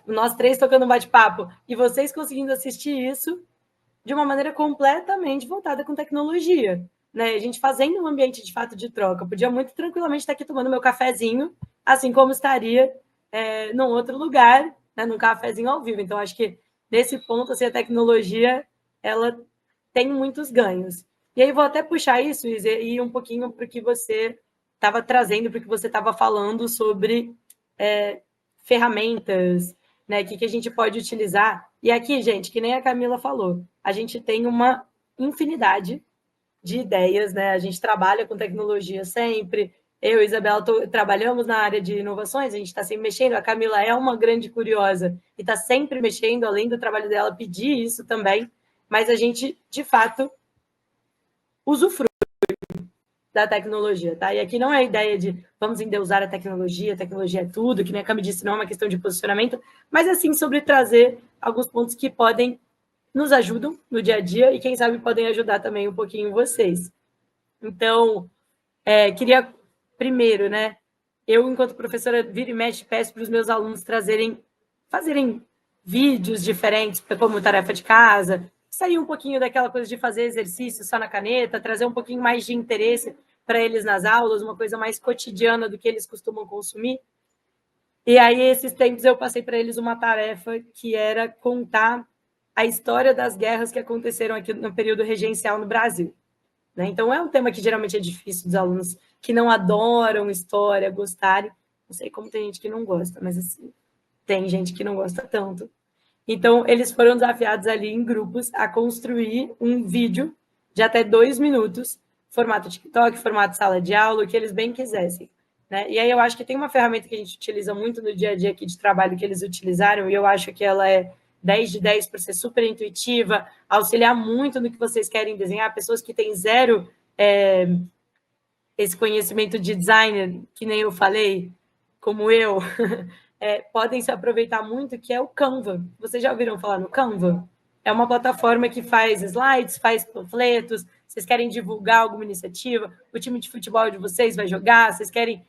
Nós três tocando um bate-papo e vocês conseguindo assistir isso de uma maneira completamente voltada com tecnologia, né? A gente fazendo um ambiente de fato de troca. Eu podia muito tranquilamente estar aqui tomando meu cafezinho, assim como estaria num outro lugar, né, num cafezinho ao vivo. Então, acho que nesse ponto, assim, a tecnologia ela tem muitos ganhos. E aí vou até puxar isso, Isa, e ir um pouquinho para o que você estava trazendo, para o que você estava falando sobre ferramentas, né? O que a gente pode utilizar. E aqui, gente, que nem a Camila falou, a gente tem uma infinidade de ideias, né? A gente trabalha com tecnologia sempre. Eu e a Isabela trabalhamos na área de inovações, a gente está sempre mexendo. A Camila é uma grande curiosa e está sempre mexendo, além do trabalho dela pedir isso também. Mas a gente, de fato, usufrui da tecnologia, tá? E aqui não é a ideia de vamos endeusar a tecnologia é tudo, que nem a Cami disse, não é uma questão de posicionamento, mas assim sobre trazer alguns pontos que podem nos ajudam no dia a dia e quem sabe podem ajudar também um pouquinho vocês. Então, queria primeiro, né? Eu, enquanto professora, vira e mexe, peço para os meus alunos fazerem vídeos diferentes como tarefa de casa, sair um pouquinho daquela coisa de fazer exercício só na caneta, trazer um pouquinho mais de interesse para eles nas aulas, uma coisa mais cotidiana do que eles costumam consumir. E aí, esses tempos, eu passei para eles uma tarefa que era contar a história das guerras que aconteceram aqui no período regencial no Brasil. Né? Então, é um tema que geralmente é difícil dos alunos que não adoram história, gostarem. Não sei como tem gente que não gosta, mas assim, tem gente que não gosta tanto. Então, eles foram desafiados ali em grupos a construir um vídeo de até 2 minutos, formato TikTok, formato sala de aula, o que eles bem quisessem. Né? E aí eu acho que tem uma ferramenta que a gente utiliza muito no dia a dia aqui de trabalho que eles utilizaram, e eu acho que ela é 10 de 10 por ser super intuitiva, auxiliar muito no que vocês querem desenhar, pessoas que têm zero esse conhecimento de designer, que nem eu falei, como eu, podem se aproveitar muito, que é o Canva. Vocês já ouviram falar no Canva? É uma plataforma que faz slides, faz panfletos, vocês querem divulgar alguma iniciativa, o time de futebol de vocês vai jogar, vocês querem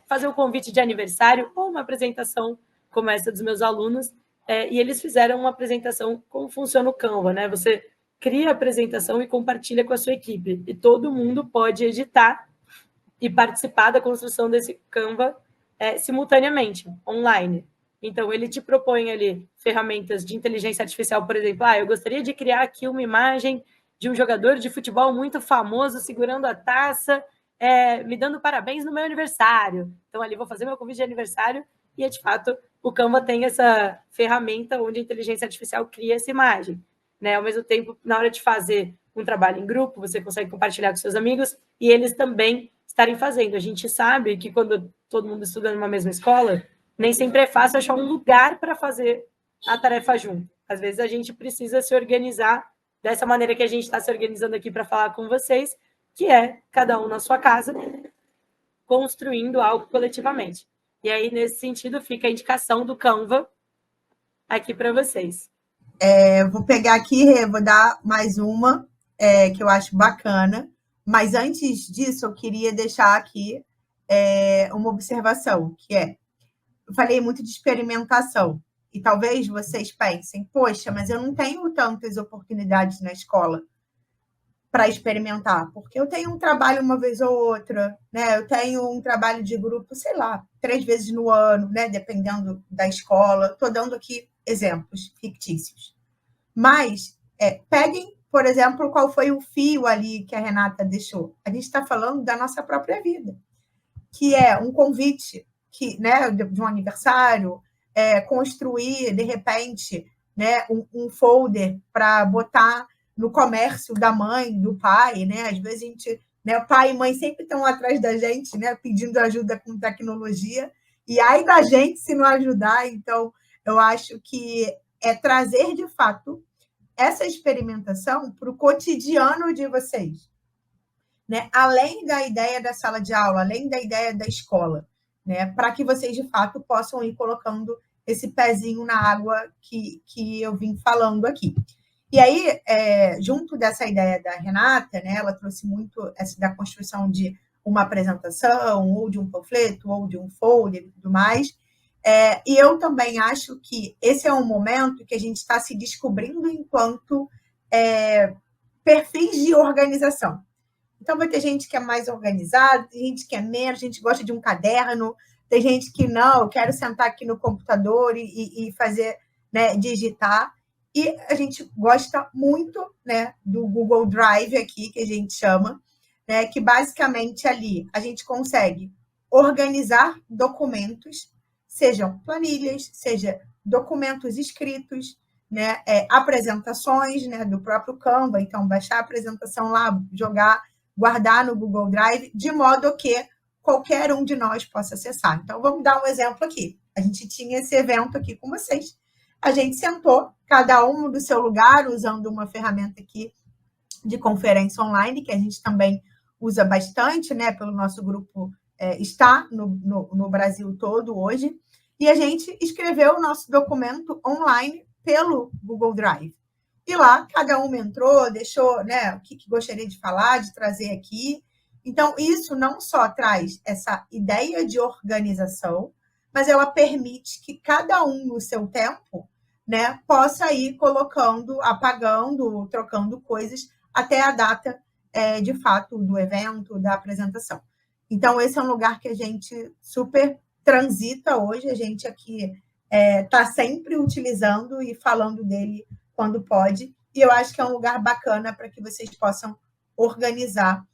fazer um convite de aniversário ou uma apresentação como essa dos meus alunos, e eles fizeram uma apresentação como funciona o Canva, né? Você cria a apresentação e compartilha com a sua equipe, e todo mundo pode editar e participar da construção desse Canva simultaneamente, online. Então, ele te propõe ali ferramentas de inteligência artificial, por exemplo, eu gostaria de criar aqui uma imagem de um jogador de futebol muito famoso segurando a taça, me dando parabéns no meu aniversário. Então, ali vou fazer meu convite de aniversário e, de fato, o Canva tem essa ferramenta onde a inteligência artificial cria essa imagem. Né? Ao mesmo tempo, na hora de fazer um trabalho em grupo, você consegue compartilhar com seus amigos e eles também estarem fazendo. A gente sabe que quando todo mundo estuda numa mesma escola, nem sempre é fácil achar um lugar para fazer a tarefa junto. Às vezes a gente precisa se organizar dessa maneira que a gente está se organizando aqui para falar com vocês, que é cada um na sua casa, construindo algo coletivamente. E aí, nesse sentido, fica a indicação do Canva aqui para vocês. Vou pegar aqui, vou dar mais uma, que eu acho bacana, mas antes disso, eu queria deixar aqui uma observação, que eu falei muito de experimentação, e talvez vocês pensem, poxa, mas eu não tenho tantas oportunidades na escola para experimentar, porque eu tenho um trabalho uma vez ou outra, né? Eu tenho um trabalho de grupo, sei lá, 3 vezes no ano, né? Dependendo da escola. Estou dando aqui exemplos fictícios. Mas peguem, por exemplo, qual foi o fio ali que a Renata deixou. A gente está falando da nossa própria vida, que é um convite né, de um aniversário, construir, de repente, né, um folder para botar no comércio da mãe, do pai, né? Às vezes a gente, né, o pai e mãe sempre estão atrás da gente, né, pedindo ajuda com tecnologia, e aí da gente se não ajudar. Então, eu acho que trazer, de fato, essa experimentação para o cotidiano de vocês, né? Além da ideia da sala de aula, além da ideia da escola, né? Para que vocês, de fato, possam ir colocando esse pezinho na água que eu vim falando aqui. E aí, junto dessa ideia da Renata, né, ela trouxe muito essa da construção de uma apresentação, ou de um panfleto, ou de um folder e tudo mais. E eu também acho que esse é um momento que a gente está se descobrindo enquanto perfis de organização. Então, vai ter gente que é mais organizada, tem gente que é menos, gente gosta de um caderno, tem gente que não, eu quero sentar aqui no computador e fazer, né, digitar. E a gente gosta muito, né, do Google Drive aqui, que a gente chama, né, que basicamente ali a gente consegue organizar documentos, sejam planilhas, seja documentos escritos, né, apresentações, né, do próprio Canva, então baixar a apresentação lá, jogar, guardar no Google Drive, de modo que qualquer um de nós possa acessar. Então, vamos dar um exemplo aqui. A gente tinha esse evento aqui com vocês. A gente sentou, cada um do seu lugar, usando uma ferramenta aqui de conferência online, que a gente também usa bastante, né, pelo nosso grupo está no Brasil todo hoje, e a gente escreveu o nosso documento online pelo Google Drive. E lá, cada um entrou, deixou, né, o que gostaria de falar, de trazer aqui. Então, isso não só traz essa ideia de organização, mas ela permite que cada um, no seu tempo, né, possa ir colocando, apagando, trocando coisas até a data, de fato, do evento, da apresentação. Então, esse é um lugar que a gente super transita hoje, a gente aqui está sempre utilizando e falando dele quando pode, e eu acho que é um lugar bacana para que vocês possam organizar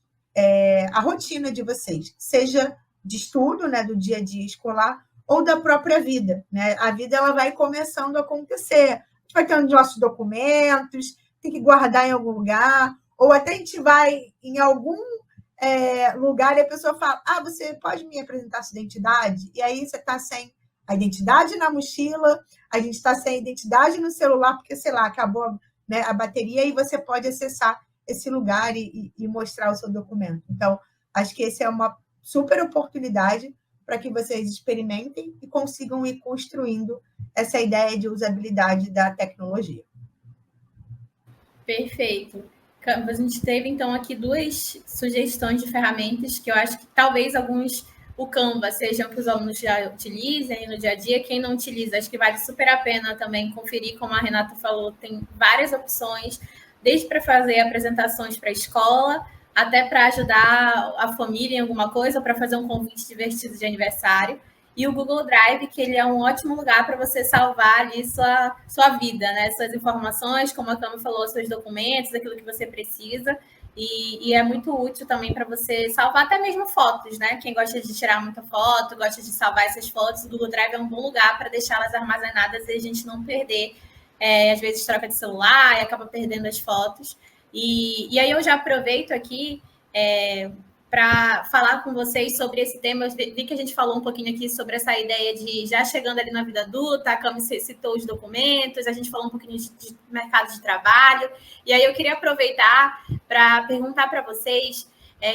a rotina de vocês, seja de estudo, né, do dia a dia escolar, ou da própria vida, né? A vida ela vai começando a acontecer. A gente vai tendo nossos documentos, tem que guardar em algum lugar, ou até a gente vai em algum lugar e a pessoa fala: você pode me apresentar sua identidade? E aí você está sem a identidade na mochila, a gente está sem a identidade no celular, porque, sei lá, acabou, né, a bateria, e você pode acessar esse lugar e mostrar o seu documento. Então, acho que essa é uma super oportunidade para que vocês experimentem e consigam ir construindo essa ideia de usabilidade da tecnologia. Perfeito. A gente teve, então, aqui 2 sugestões de ferramentas que eu acho que talvez o Canva sejam que os alunos já utilizem no dia a dia. Quem não utiliza, acho que vale super a pena também conferir, como a Renata falou, tem várias opções, desde para fazer apresentações para a escola, até para ajudar a família em alguma coisa, para fazer um convite divertido de aniversário. E o Google Drive, que ele é um ótimo lugar para você salvar ali sua vida, né? Suas informações, como a Cami falou, seus documentos, aquilo que você precisa. E é muito útil também para você salvar até mesmo fotos, né? Quem gosta de tirar muita foto, gosta de salvar essas fotos, o Google Drive é um bom lugar para deixá-las armazenadas e a gente não perder. Às vezes troca de celular e acaba perdendo as fotos. E aí eu já aproveito aqui para falar com vocês sobre esse tema. Eu vi que a gente falou um pouquinho aqui sobre essa ideia de já chegando ali na vida adulta, a Cami citou os documentos, a gente falou um pouquinho de mercado de trabalho, e aí eu queria aproveitar para perguntar para vocês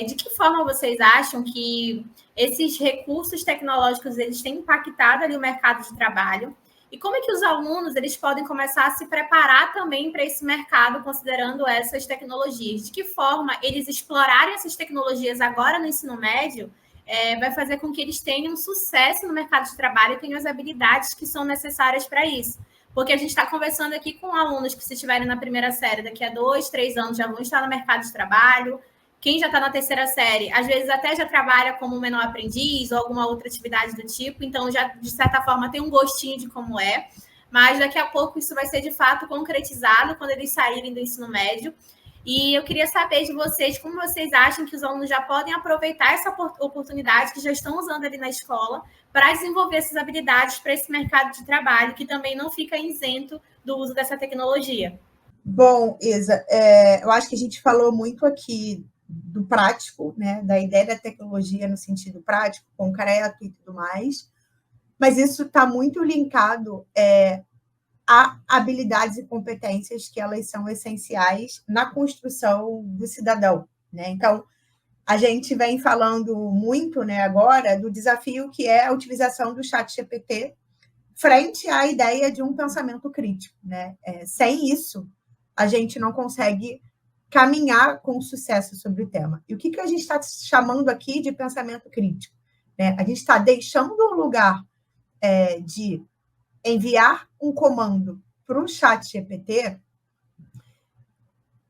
de que forma vocês acham que esses recursos tecnológicos eles têm impactado ali o mercado de trabalho, e como é que os alunos eles podem começar a se preparar também para esse mercado, considerando essas tecnologias? De que forma eles explorarem essas tecnologias agora no ensino médio vai fazer com que eles tenham sucesso no mercado de trabalho e tenham as habilidades que são necessárias para isso? Porque a gente está conversando aqui com alunos que, se estiverem na primeira série, daqui a 2, 3 anos já vão estar no mercado de trabalho. Quem já está na terceira série, às vezes até já trabalha como menor aprendiz ou alguma outra atividade do tipo, então já, de certa forma, tem um gostinho de como é, mas daqui a pouco isso vai ser, de fato, concretizado quando eles saírem do ensino médio. E eu queria saber de vocês, como vocês acham que os alunos já podem aproveitar essa oportunidade que já estão usando ali na escola para desenvolver essas habilidades para esse mercado de trabalho, que também não fica isento do uso dessa tecnologia. Bom, Isa, eu acho que a gente falou muito aqui do prático, né, da ideia da tecnologia no sentido prático, concreto e tudo mais, mas isso está muito linkado a habilidades e competências que elas são essenciais na construção do cidadão, né? Então, a gente vem falando muito, né, agora do desafio que é a utilização do ChatGPT frente à ideia de um pensamento crítico, né? Sem isso, a gente não consegue caminhar com sucesso sobre o tema. E o que a gente está chamando aqui de pensamento crítico? Né? A gente está deixando o lugar de enviar um comando para o ChatGPT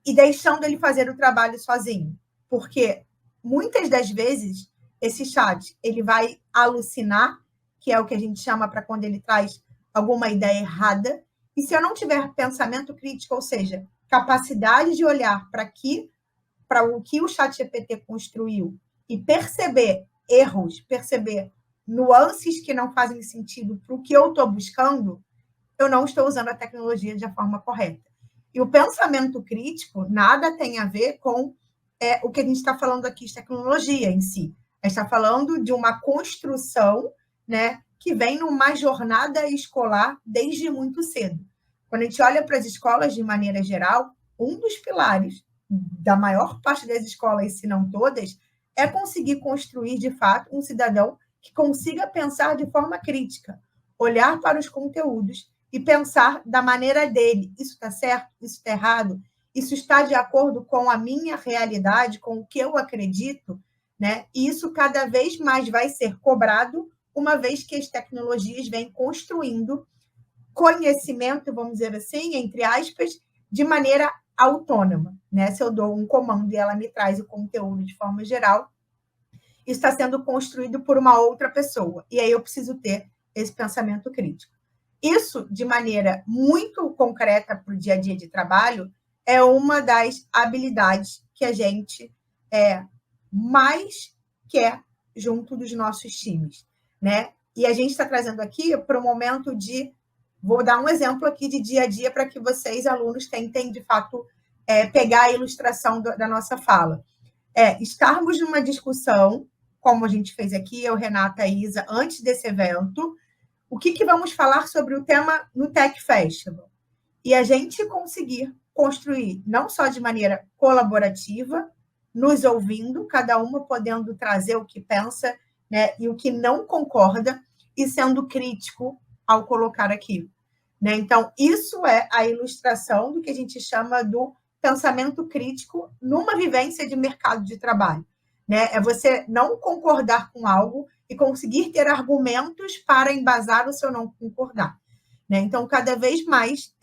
e deixando ele fazer o trabalho sozinho. Porque, muitas das vezes, esse chat ele vai alucinar, que é o que a gente chama para quando ele traz alguma ideia errada, E se eu não tiver pensamento crítico, ou seja, capacidade de olhar para o que o ChatGPT construiu e perceber erros, perceber nuances que não fazem sentido para o que eu estou buscando, eu não estou usando a tecnologia de forma correta. E o pensamento crítico nada tem a ver com o que a gente está falando aqui de tecnologia em si. A gente está falando de uma construção, né, que vem numa jornada escolar desde muito cedo. Quando a gente olha para as escolas de maneira geral, um dos pilares da maior parte das escolas, se não todas, é conseguir construir, de fato, um cidadão que consiga pensar de forma crítica, olhar para os conteúdos e pensar da maneira dele. Isso está certo? Isso está errado? Isso está de acordo com a minha realidade, com o que eu acredito? Né? E isso cada vez mais vai ser cobrado, uma vez que as tecnologias vêm construindo conhecimento, vamos dizer assim, entre aspas, de maneira autônoma. Né? Se eu dou um comando e ela me traz o conteúdo de forma geral, isso está sendo construído por uma outra pessoa. E aí eu preciso ter esse pensamento crítico. Isso, de maneira muito concreta para o dia a dia de trabalho, é uma das habilidades que a gente mais quer junto dos nossos times, né? E a gente está trazendo aqui para o momento de... Vou dar um exemplo aqui de dia a dia para que vocês, alunos, tentem, de fato, pegar a ilustração da nossa fala. Estarmos numa discussão, como a gente fez aqui, eu, Renata e Isa, antes desse evento, o que vamos falar sobre o tema no Tech Festival? E a gente conseguir construir, não só de maneira colaborativa, nos ouvindo, cada uma podendo trazer o que pensa, né, e o que não concorda, e sendo crítico ao colocar aquilo. Né? Então, isso é a ilustração do que a gente chama do pensamento crítico numa vivência de mercado de trabalho. Né? É você não concordar com algo e conseguir ter argumentos para embasar o seu não concordar. Né? Então, cada vez mais,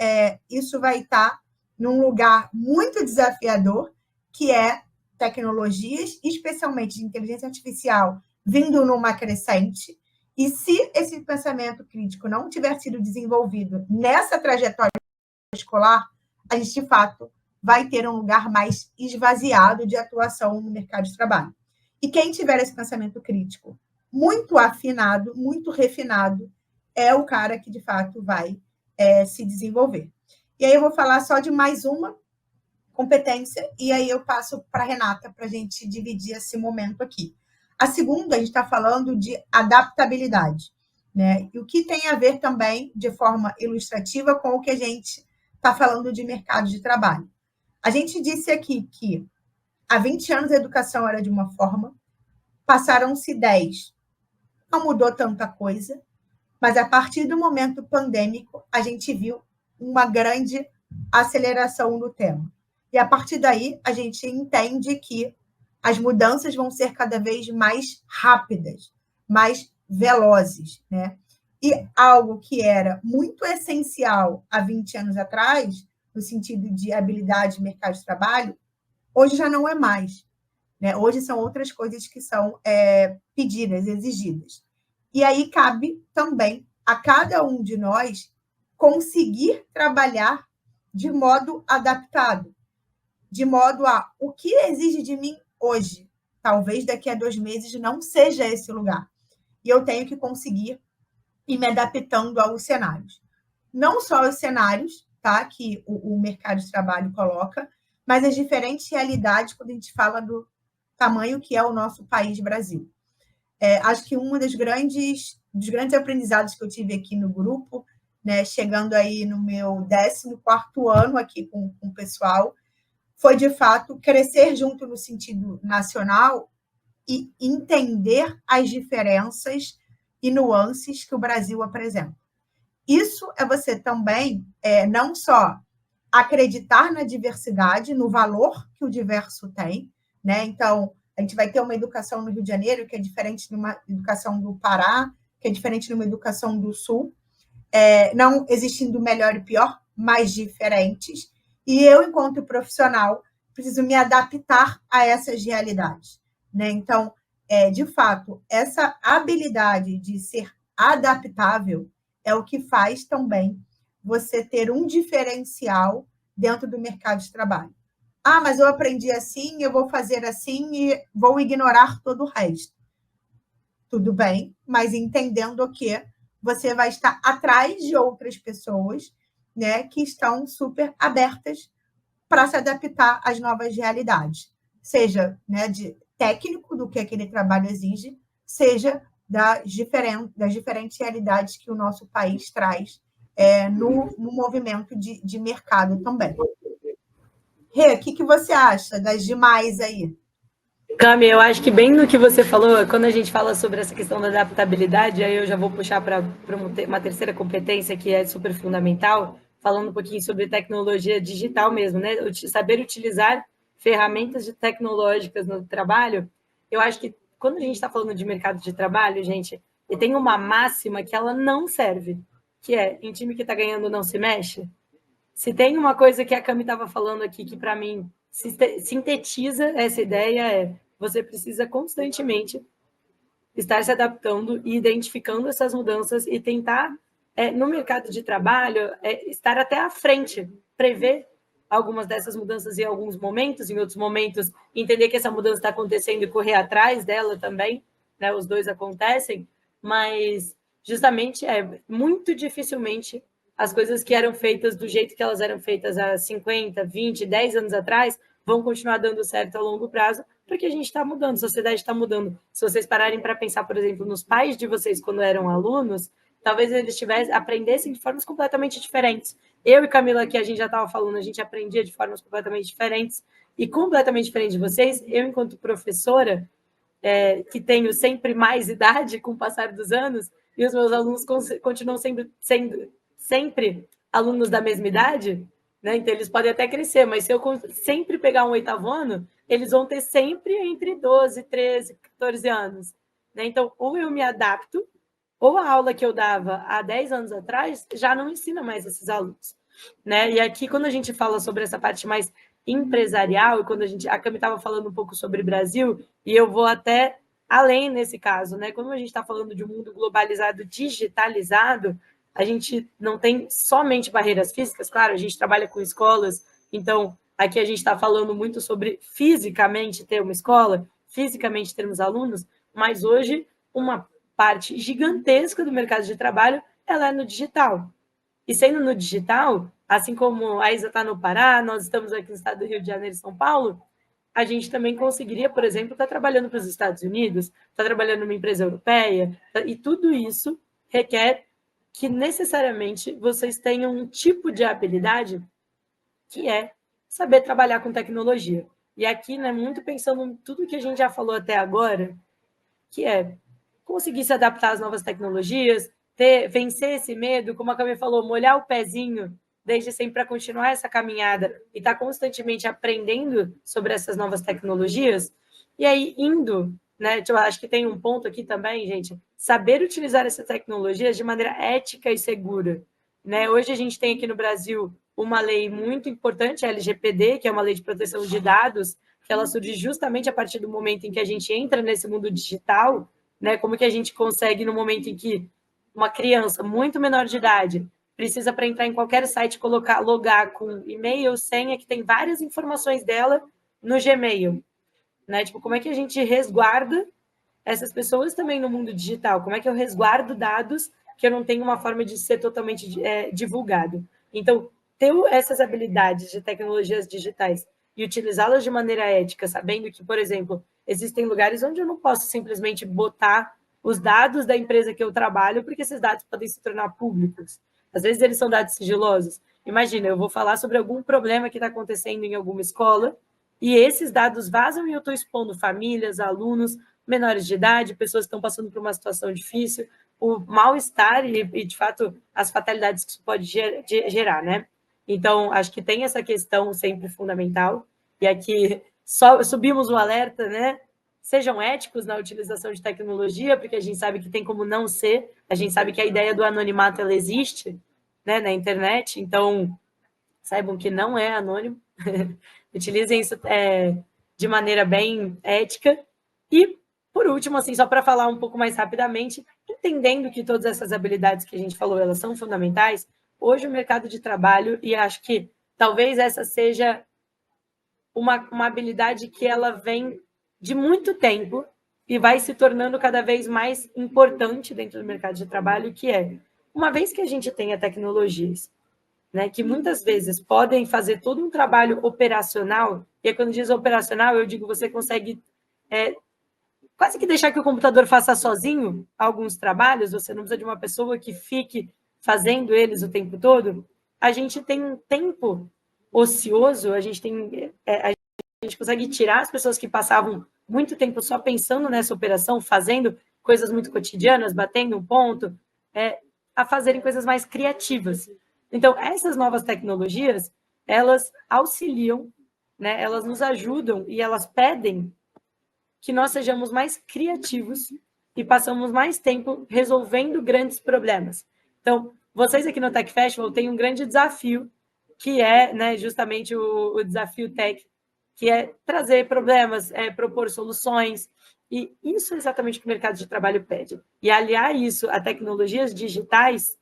isso vai estar num lugar muito desafiador, que é tecnologias, especialmente de inteligência artificial, vindo numa crescente. E se esse pensamento crítico não tiver sido desenvolvido nessa trajetória escolar, a gente, de fato, vai ter um lugar mais esvaziado de atuação no mercado de trabalho. E quem tiver esse pensamento crítico muito afinado, muito refinado, é o cara que, de fato, vai se desenvolver. E aí eu vou falar só de mais uma competência, e aí eu passo para a Renata para a gente dividir esse momento aqui. A segunda, a gente está falando de adaptabilidade, né? E o que tem a ver também, de forma ilustrativa, com o que a gente está falando de mercado de trabalho. A gente disse aqui que há 20 anos a educação era de uma forma, passaram-se 10. Não mudou tanta coisa, mas a partir do momento pandêmico, a gente viu uma grande aceleração no tema. E a partir daí, a gente entende que as mudanças vão ser cada vez mais rápidas, mais velozes, né? E algo que era muito essencial há 20 anos atrás, no sentido de habilidade de mercado de trabalho, hoje já não é mais. Né? Hoje são outras coisas que são pedidas, exigidas. E aí cabe também a cada um de nós conseguir trabalhar de modo adaptado, de modo a o que exige de mim hoje, talvez daqui a 2 meses não seja esse lugar. E eu tenho que conseguir ir me adaptando aos cenários. Não só os cenários, tá, que o mercado de trabalho coloca, mas as diferentes realidades quando a gente fala do tamanho que é o nosso país Brasil. Acho que um dos grandes aprendizados que eu tive aqui no grupo, né, chegando aí no meu 14º ano aqui com o pessoal, foi, de fato, crescer junto no sentido nacional e entender as diferenças e nuances que o Brasil apresenta. Isso é você também não só acreditar na diversidade, no valor que o diverso tem, né? Então, a gente vai ter uma educação no Rio de Janeiro que é diferente de uma educação do Pará, que é diferente de uma educação do Sul, não existindo melhor e pior, mas diferentes. E eu, enquanto profissional, preciso me adaptar a essas realidades. Né? Então, de fato, essa habilidade de ser adaptável é o que faz também você ter um diferencial dentro do mercado de trabalho. Ah, mas eu aprendi assim, eu vou fazer assim e vou ignorar todo o resto. Tudo bem, mas entendendo que você vai estar atrás de outras pessoas, né, que estão super abertas para se adaptar às novas realidades, seja, né, de técnico do que aquele trabalho exige, seja das diferentes realidades que o nosso país traz no movimento de mercado também. Rê, o que você acha das demais aí? Cami, eu acho que bem no que você falou, quando a gente fala sobre essa questão da adaptabilidade, aí eu já vou puxar para uma terceira competência que é super fundamental, falando um pouquinho sobre tecnologia digital mesmo, né? Saber utilizar ferramentas tecnológicas no trabalho. Eu acho que quando a gente está falando de mercado de trabalho, gente, e tem uma máxima que ela não serve, que é, em time que está ganhando não se mexe. Se tem uma coisa que a Cami estava falando aqui que, para mim, sintetiza essa ideia, você precisa constantemente estar se adaptando e identificando essas mudanças e tentar, no mercado de trabalho, estar até à frente, prever algumas dessas mudanças em alguns momentos, em outros momentos, entender que essa mudança está acontecendo e correr atrás dela também, né? Os dois acontecem, mas justamente muito dificilmente as coisas que eram feitas do jeito que elas eram feitas há 50, 20, 10 anos atrás vão continuar dando certo a longo prazo, porque a gente está mudando, a sociedade está mudando. Se vocês pararem para pensar, por exemplo, nos pais de vocês quando eram alunos, talvez eles aprendessem de formas completamente diferentes. Eu e Camila, que a gente já estava falando, a gente aprendia de formas completamente diferentes e completamente diferentes de vocês. Eu, enquanto professora, que tenho sempre mais idade com o passar dos anos, e os meus alunos continuam sendo sempre alunos da mesma idade, né? Então, eles podem até crescer, mas se eu sempre pegar um oitavo ano, eles vão ter sempre entre 12, 13, 14 anos. Né? Então, ou eu me adapto, ou a aula que eu dava há 10 anos atrás já não ensina mais esses alunos. Né? E aqui, quando a gente fala sobre essa parte mais empresarial, e quando a Cami estava falando um pouco sobre Brasil, e eu vou até além nesse caso, né? Quando a gente está falando de um mundo globalizado, digitalizado, a gente não tem somente barreiras físicas, claro, a gente trabalha com escolas, então aqui a gente está falando muito sobre fisicamente ter uma escola, fisicamente termos alunos, mas hoje uma parte gigantesca do mercado de trabalho ela é no digital. E sendo no digital, assim como a Isa está no Pará, nós estamos aqui no estado do Rio de Janeiro e São Paulo, a gente também conseguiria, por exemplo, estar trabalhando para os Estados Unidos, estar trabalhando numa empresa europeia, e tudo isso requer que necessariamente vocês tenham um tipo de habilidade que é saber trabalhar com tecnologia. E aqui, né, muito pensando em tudo que a gente já falou até agora, que é conseguir se adaptar às novas tecnologias, vencer esse medo, como a Cami falou, molhar o pezinho desde sempre para continuar essa caminhada e estar constantemente aprendendo sobre essas novas tecnologias. E aí, indo, né? Eu acho que tem um ponto aqui também, gente, saber utilizar essas tecnologias de maneira ética e segura. Né? Hoje a gente tem aqui no Brasil uma lei muito importante, a LGPD, que é uma lei de proteção de dados, que ela surge justamente a partir do momento em que a gente entra nesse mundo digital, né? Como que a gente consegue, no momento em que uma criança muito menor de idade precisa, para entrar em qualquer site, logar com e-mail, senha, que tem várias informações dela no Gmail. Né? Tipo, como é que a gente resguarda essas pessoas também no mundo digital? Como é que eu resguardo dados que eu não tenho uma forma de ser totalmente divulgado? Então, ter essas habilidades de tecnologias digitais e utilizá-las de maneira ética, sabendo que, por exemplo, existem lugares onde eu não posso simplesmente botar os dados da empresa que eu trabalho, porque esses dados podem se tornar públicos. Às vezes eles são dados sigilosos. Imagina, eu vou falar sobre algum problema que está acontecendo em alguma escola e esses dados vazam e eu estou expondo famílias, alunos, menores de idade, pessoas que estão passando por uma situação difícil, o mal-estar e, de fato, as fatalidades que isso pode gerar, né? Então, acho que tem essa questão sempre fundamental. E aqui subimos o alerta, né? Sejam éticos na utilização de tecnologia, porque a gente sabe que tem como não ser, a gente sabe que a ideia do anonimato ela existe, né, na internet, então saibam que não é anônimo, utilizem isso de maneira bem ética. E, por último, assim, só para falar um pouco mais rapidamente, entendendo que todas essas habilidades que a gente falou, elas são fundamentais, hoje o mercado de trabalho, e acho que talvez essa seja uma habilidade que ela vem de muito tempo e vai se tornando cada vez mais importante dentro do mercado de trabalho, que é, uma vez que a gente tenha tecnologias, né, que muitas vezes podem fazer todo um trabalho operacional, e quando diz operacional, eu digo você consegue quase que deixar que o computador faça sozinho alguns trabalhos, você não precisa de uma pessoa que fique fazendo eles o tempo todo. A gente tem um tempo ocioso, a gente consegue tirar as pessoas que passavam muito tempo só pensando nessa operação, fazendo coisas muito cotidianas, batendo um ponto, a fazerem coisas mais criativas. Então, essas novas tecnologias, elas auxiliam, né? Elas nos ajudam e elas pedem que nós sejamos mais criativos e passamos mais tempo resolvendo grandes problemas. Então, vocês aqui no Tech Festival têm um grande desafio, que é, né, justamente o desafio Tech, que é trazer problemas, propor soluções, e isso é exatamente o que o mercado de trabalho pede. E aliar isso a tecnologias digitais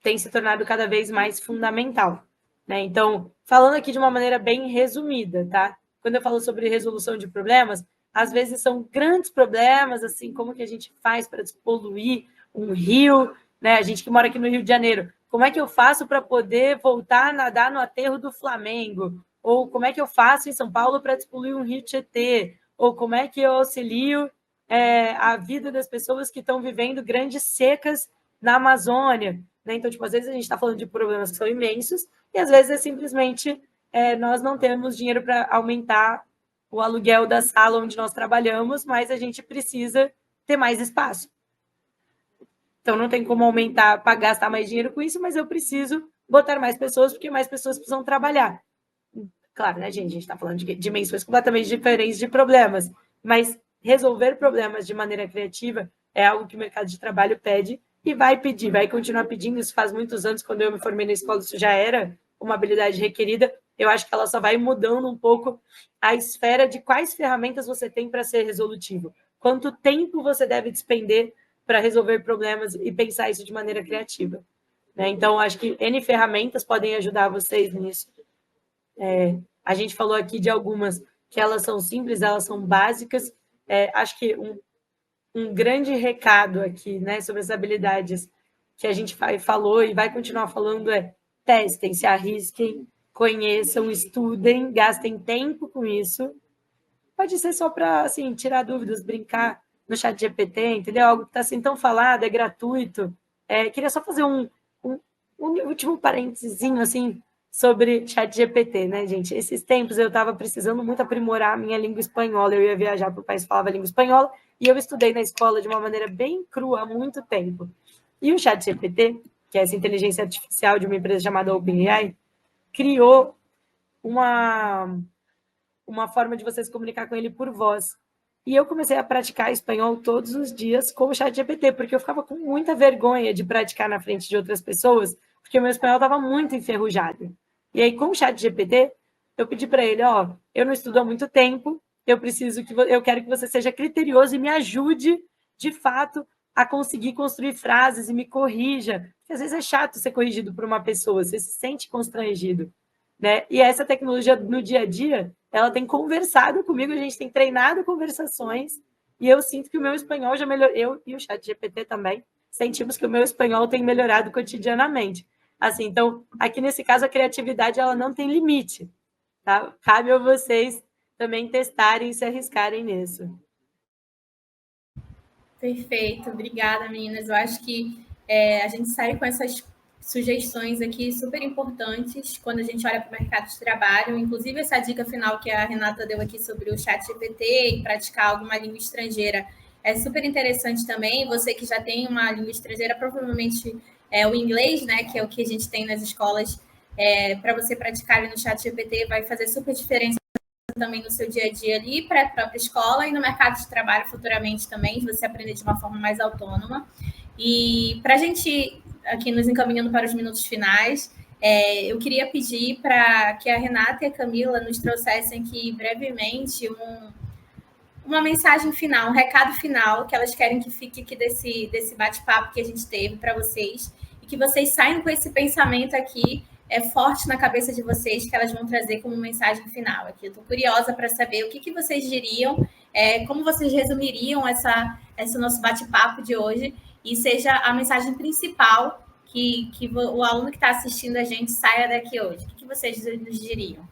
tem se tornado cada vez mais fundamental, né? Então, falando aqui de uma maneira bem resumida, tá? Quando eu falo sobre resolução de problemas, às vezes são grandes problemas, assim, como que a gente faz para despoluir um rio, né? A gente que mora aqui no Rio de Janeiro, como é que eu faço para poder voltar a nadar no aterro do Flamengo? Ou como é que eu faço em São Paulo para despoluir um rio Tietê? Ou como é que eu auxilio a vida das pessoas que estão vivendo grandes secas na Amazônia? Né? Então, tipo, às vezes a gente está falando de problemas que são imensos e às vezes é simplesmente nós não temos dinheiro para aumentar o aluguel da sala onde nós trabalhamos, mas a gente precisa ter mais espaço. Então, não tem como aumentar, para gastar mais dinheiro com isso, mas eu preciso botar mais pessoas, porque mais pessoas precisam trabalhar. Claro, né, gente? A gente está falando de dimensões completamente diferentes de problemas, mas resolver problemas de maneira criativa é algo que o mercado de trabalho pede e vai pedir, vai continuar pedindo. Isso faz muitos anos, quando eu me formei na escola, isso já era uma habilidade requerida. Eu acho que ela só vai mudando um pouco a esfera de quais ferramentas você tem para ser resolutivo. Quanto tempo você deve despender para resolver problemas e pensar isso de maneira criativa. Né? Então, acho que N ferramentas podem ajudar vocês nisso. A gente falou aqui de algumas que elas são simples, elas são básicas. Acho que um grande recado aqui, né, sobre as habilidades que a gente falou e vai continuar falando testem, se arrisquem, conheçam, estudem, gastem tempo com isso. Pode ser só para, assim, tirar dúvidas, brincar no chat GPT, entendeu? Algo que está assim tão falado, é gratuito. Queria só fazer um último parênteses, assim, sobre chat GPT, né, gente? Esses tempos eu estava precisando muito aprimorar a minha língua espanhola. Eu ia viajar para o país que falava língua espanhola e eu estudei na escola de uma maneira bem crua há muito tempo. E o chat GPT, que é essa inteligência artificial de uma empresa chamada OpenAI, criou uma forma de você se comunicar com ele por voz. E eu comecei a praticar espanhol todos os dias com o chat GPT, porque eu ficava com muita vergonha de praticar na frente de outras pessoas, porque o meu espanhol estava muito enferrujado. E aí, com o chat GPT, eu pedi para ele, eu não estudo há muito tempo, eu quero que você seja criterioso e me ajude, de fato, a conseguir construir frases e me corrija. Porque às vezes é chato ser corrigido por uma pessoa, você se sente constrangido. Né? E essa tecnologia, no dia a dia, ela tem conversado comigo, a gente tem treinado conversações, e eu sinto que o meu espanhol já melhorou. Eu e o chat GPT também sentimos que o meu espanhol tem melhorado cotidianamente. Assim, então, aqui nesse caso, a criatividade ela não tem limite. Tá? Cabe a vocês também testarem e se arriscarem nisso. Perfeito, obrigada, meninas. Eu acho que a gente sai com essas sugestões aqui super importantes quando a gente olha para o mercado de trabalho, inclusive essa dica final que a Renata deu aqui sobre o chat GPT e praticar alguma língua estrangeira é super interessante também. Você que já tem uma língua estrangeira, provavelmente o inglês, né, que é o que a gente tem nas escolas, para você praticar no chat GPT vai fazer super diferença também no seu dia a dia ali, para a própria escola e no mercado de trabalho futuramente também, de você aprender de uma forma mais autônoma. E para a gente, aqui nos encaminhando para os minutos finais, eu queria pedir para que a Renata e a Camila nos trouxessem aqui brevemente uma mensagem final, um recado final que elas querem que fique aqui desse bate-papo que a gente teve para vocês e que vocês saiam com esse pensamento aqui forte na cabeça de vocês, que elas vão trazer como mensagem final aqui. Eu estou curiosa para saber o que vocês diriam, como vocês resumiriam esse nosso bate-papo de hoje, e seja a mensagem principal que o aluno que está assistindo a gente saia daqui hoje. O que vocês nos diriam?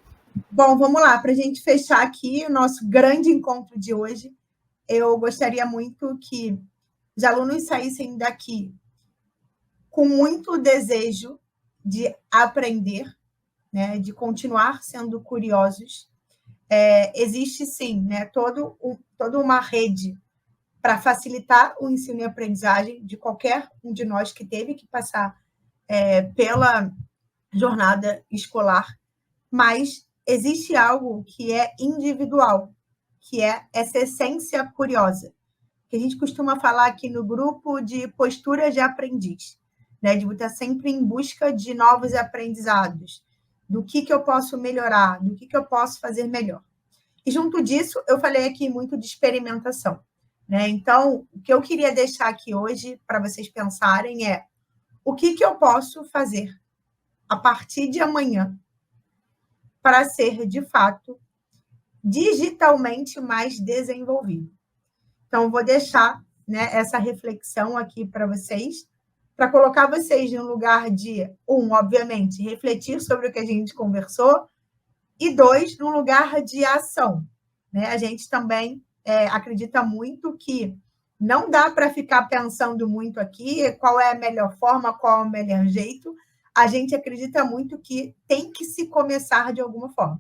Bom, vamos lá, para a gente fechar aqui o nosso grande encontro de hoje, eu gostaria muito que os alunos saíssem daqui com muito desejo de aprender, né, de continuar sendo curiosos. Existe, sim, né, toda uma rede para facilitar o ensino e aprendizagem de qualquer um de nós que teve que passar pela jornada escolar, mas existe algo que é individual, que é essa essência curiosa, que a gente costuma falar aqui no grupo de postura de aprendiz, né? De estar sempre em busca de novos aprendizados, do que eu posso melhorar, do que eu posso fazer melhor. E junto disso, eu falei aqui muito de experimentação, né? Então, o que eu queria deixar aqui hoje para vocês pensarem é o que eu posso fazer a partir de amanhã para ser, de fato, digitalmente mais desenvolvido. Então, vou deixar, né, essa reflexão aqui para vocês, para colocar vocês no lugar de, obviamente, refletir sobre o que a gente conversou, e 2, no lugar de ação, né? A gente também acredita muito que não dá para ficar pensando muito aqui qual é a melhor forma, qual é o melhor jeito. A gente acredita muito que tem que se começar de alguma forma.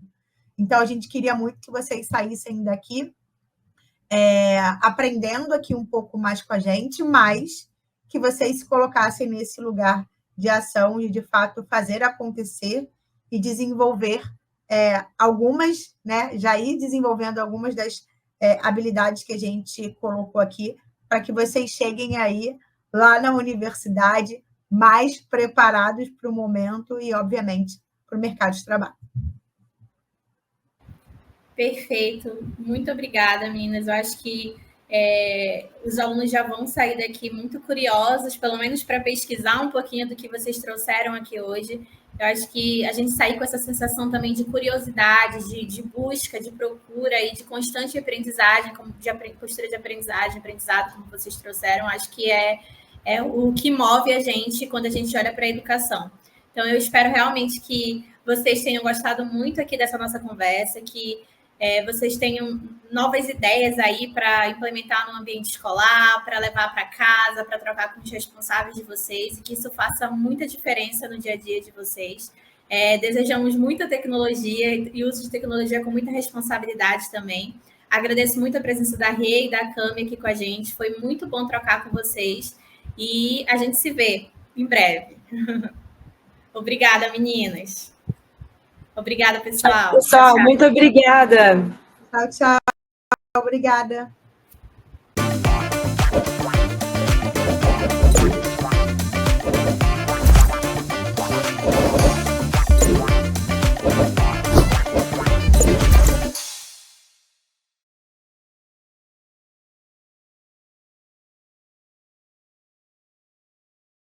Então, a gente queria muito que vocês saíssem daqui aprendendo aqui um pouco mais com a gente, mas que vocês se colocassem nesse lugar de ação e, de fato, fazer acontecer e desenvolver algumas, né, já ir desenvolvendo algumas das habilidades que a gente colocou aqui, para que vocês cheguem aí lá na universidade mais preparados para o momento e, obviamente, para o mercado de trabalho. Perfeito. Muito obrigada, meninas. Eu acho que os alunos já vão sair daqui muito curiosos, pelo menos para pesquisar um pouquinho do que vocês trouxeram aqui hoje. Eu acho que a gente sair com essa sensação também de curiosidade, de busca, de procura e de constante aprendizagem, de postura de aprendizado, como vocês trouxeram, acho que é o que move a gente quando a gente olha para a educação. Então, eu espero realmente que vocês tenham gostado muito aqui dessa nossa conversa, que vocês tenham novas ideias aí para implementar no ambiente escolar, para levar para casa, para trocar com os responsáveis de vocês, e que isso faça muita diferença no dia a dia de vocês. Desejamos muita tecnologia e uso de tecnologia com muita responsabilidade também. Agradeço muito a presença da Rê e da Cami aqui com a gente. Foi muito bom trocar com vocês. E a gente se vê em breve. Obrigada, meninas. Obrigada, pessoal. Pessoal, tchau. Muito obrigada. Tchau, tchau. Obrigada.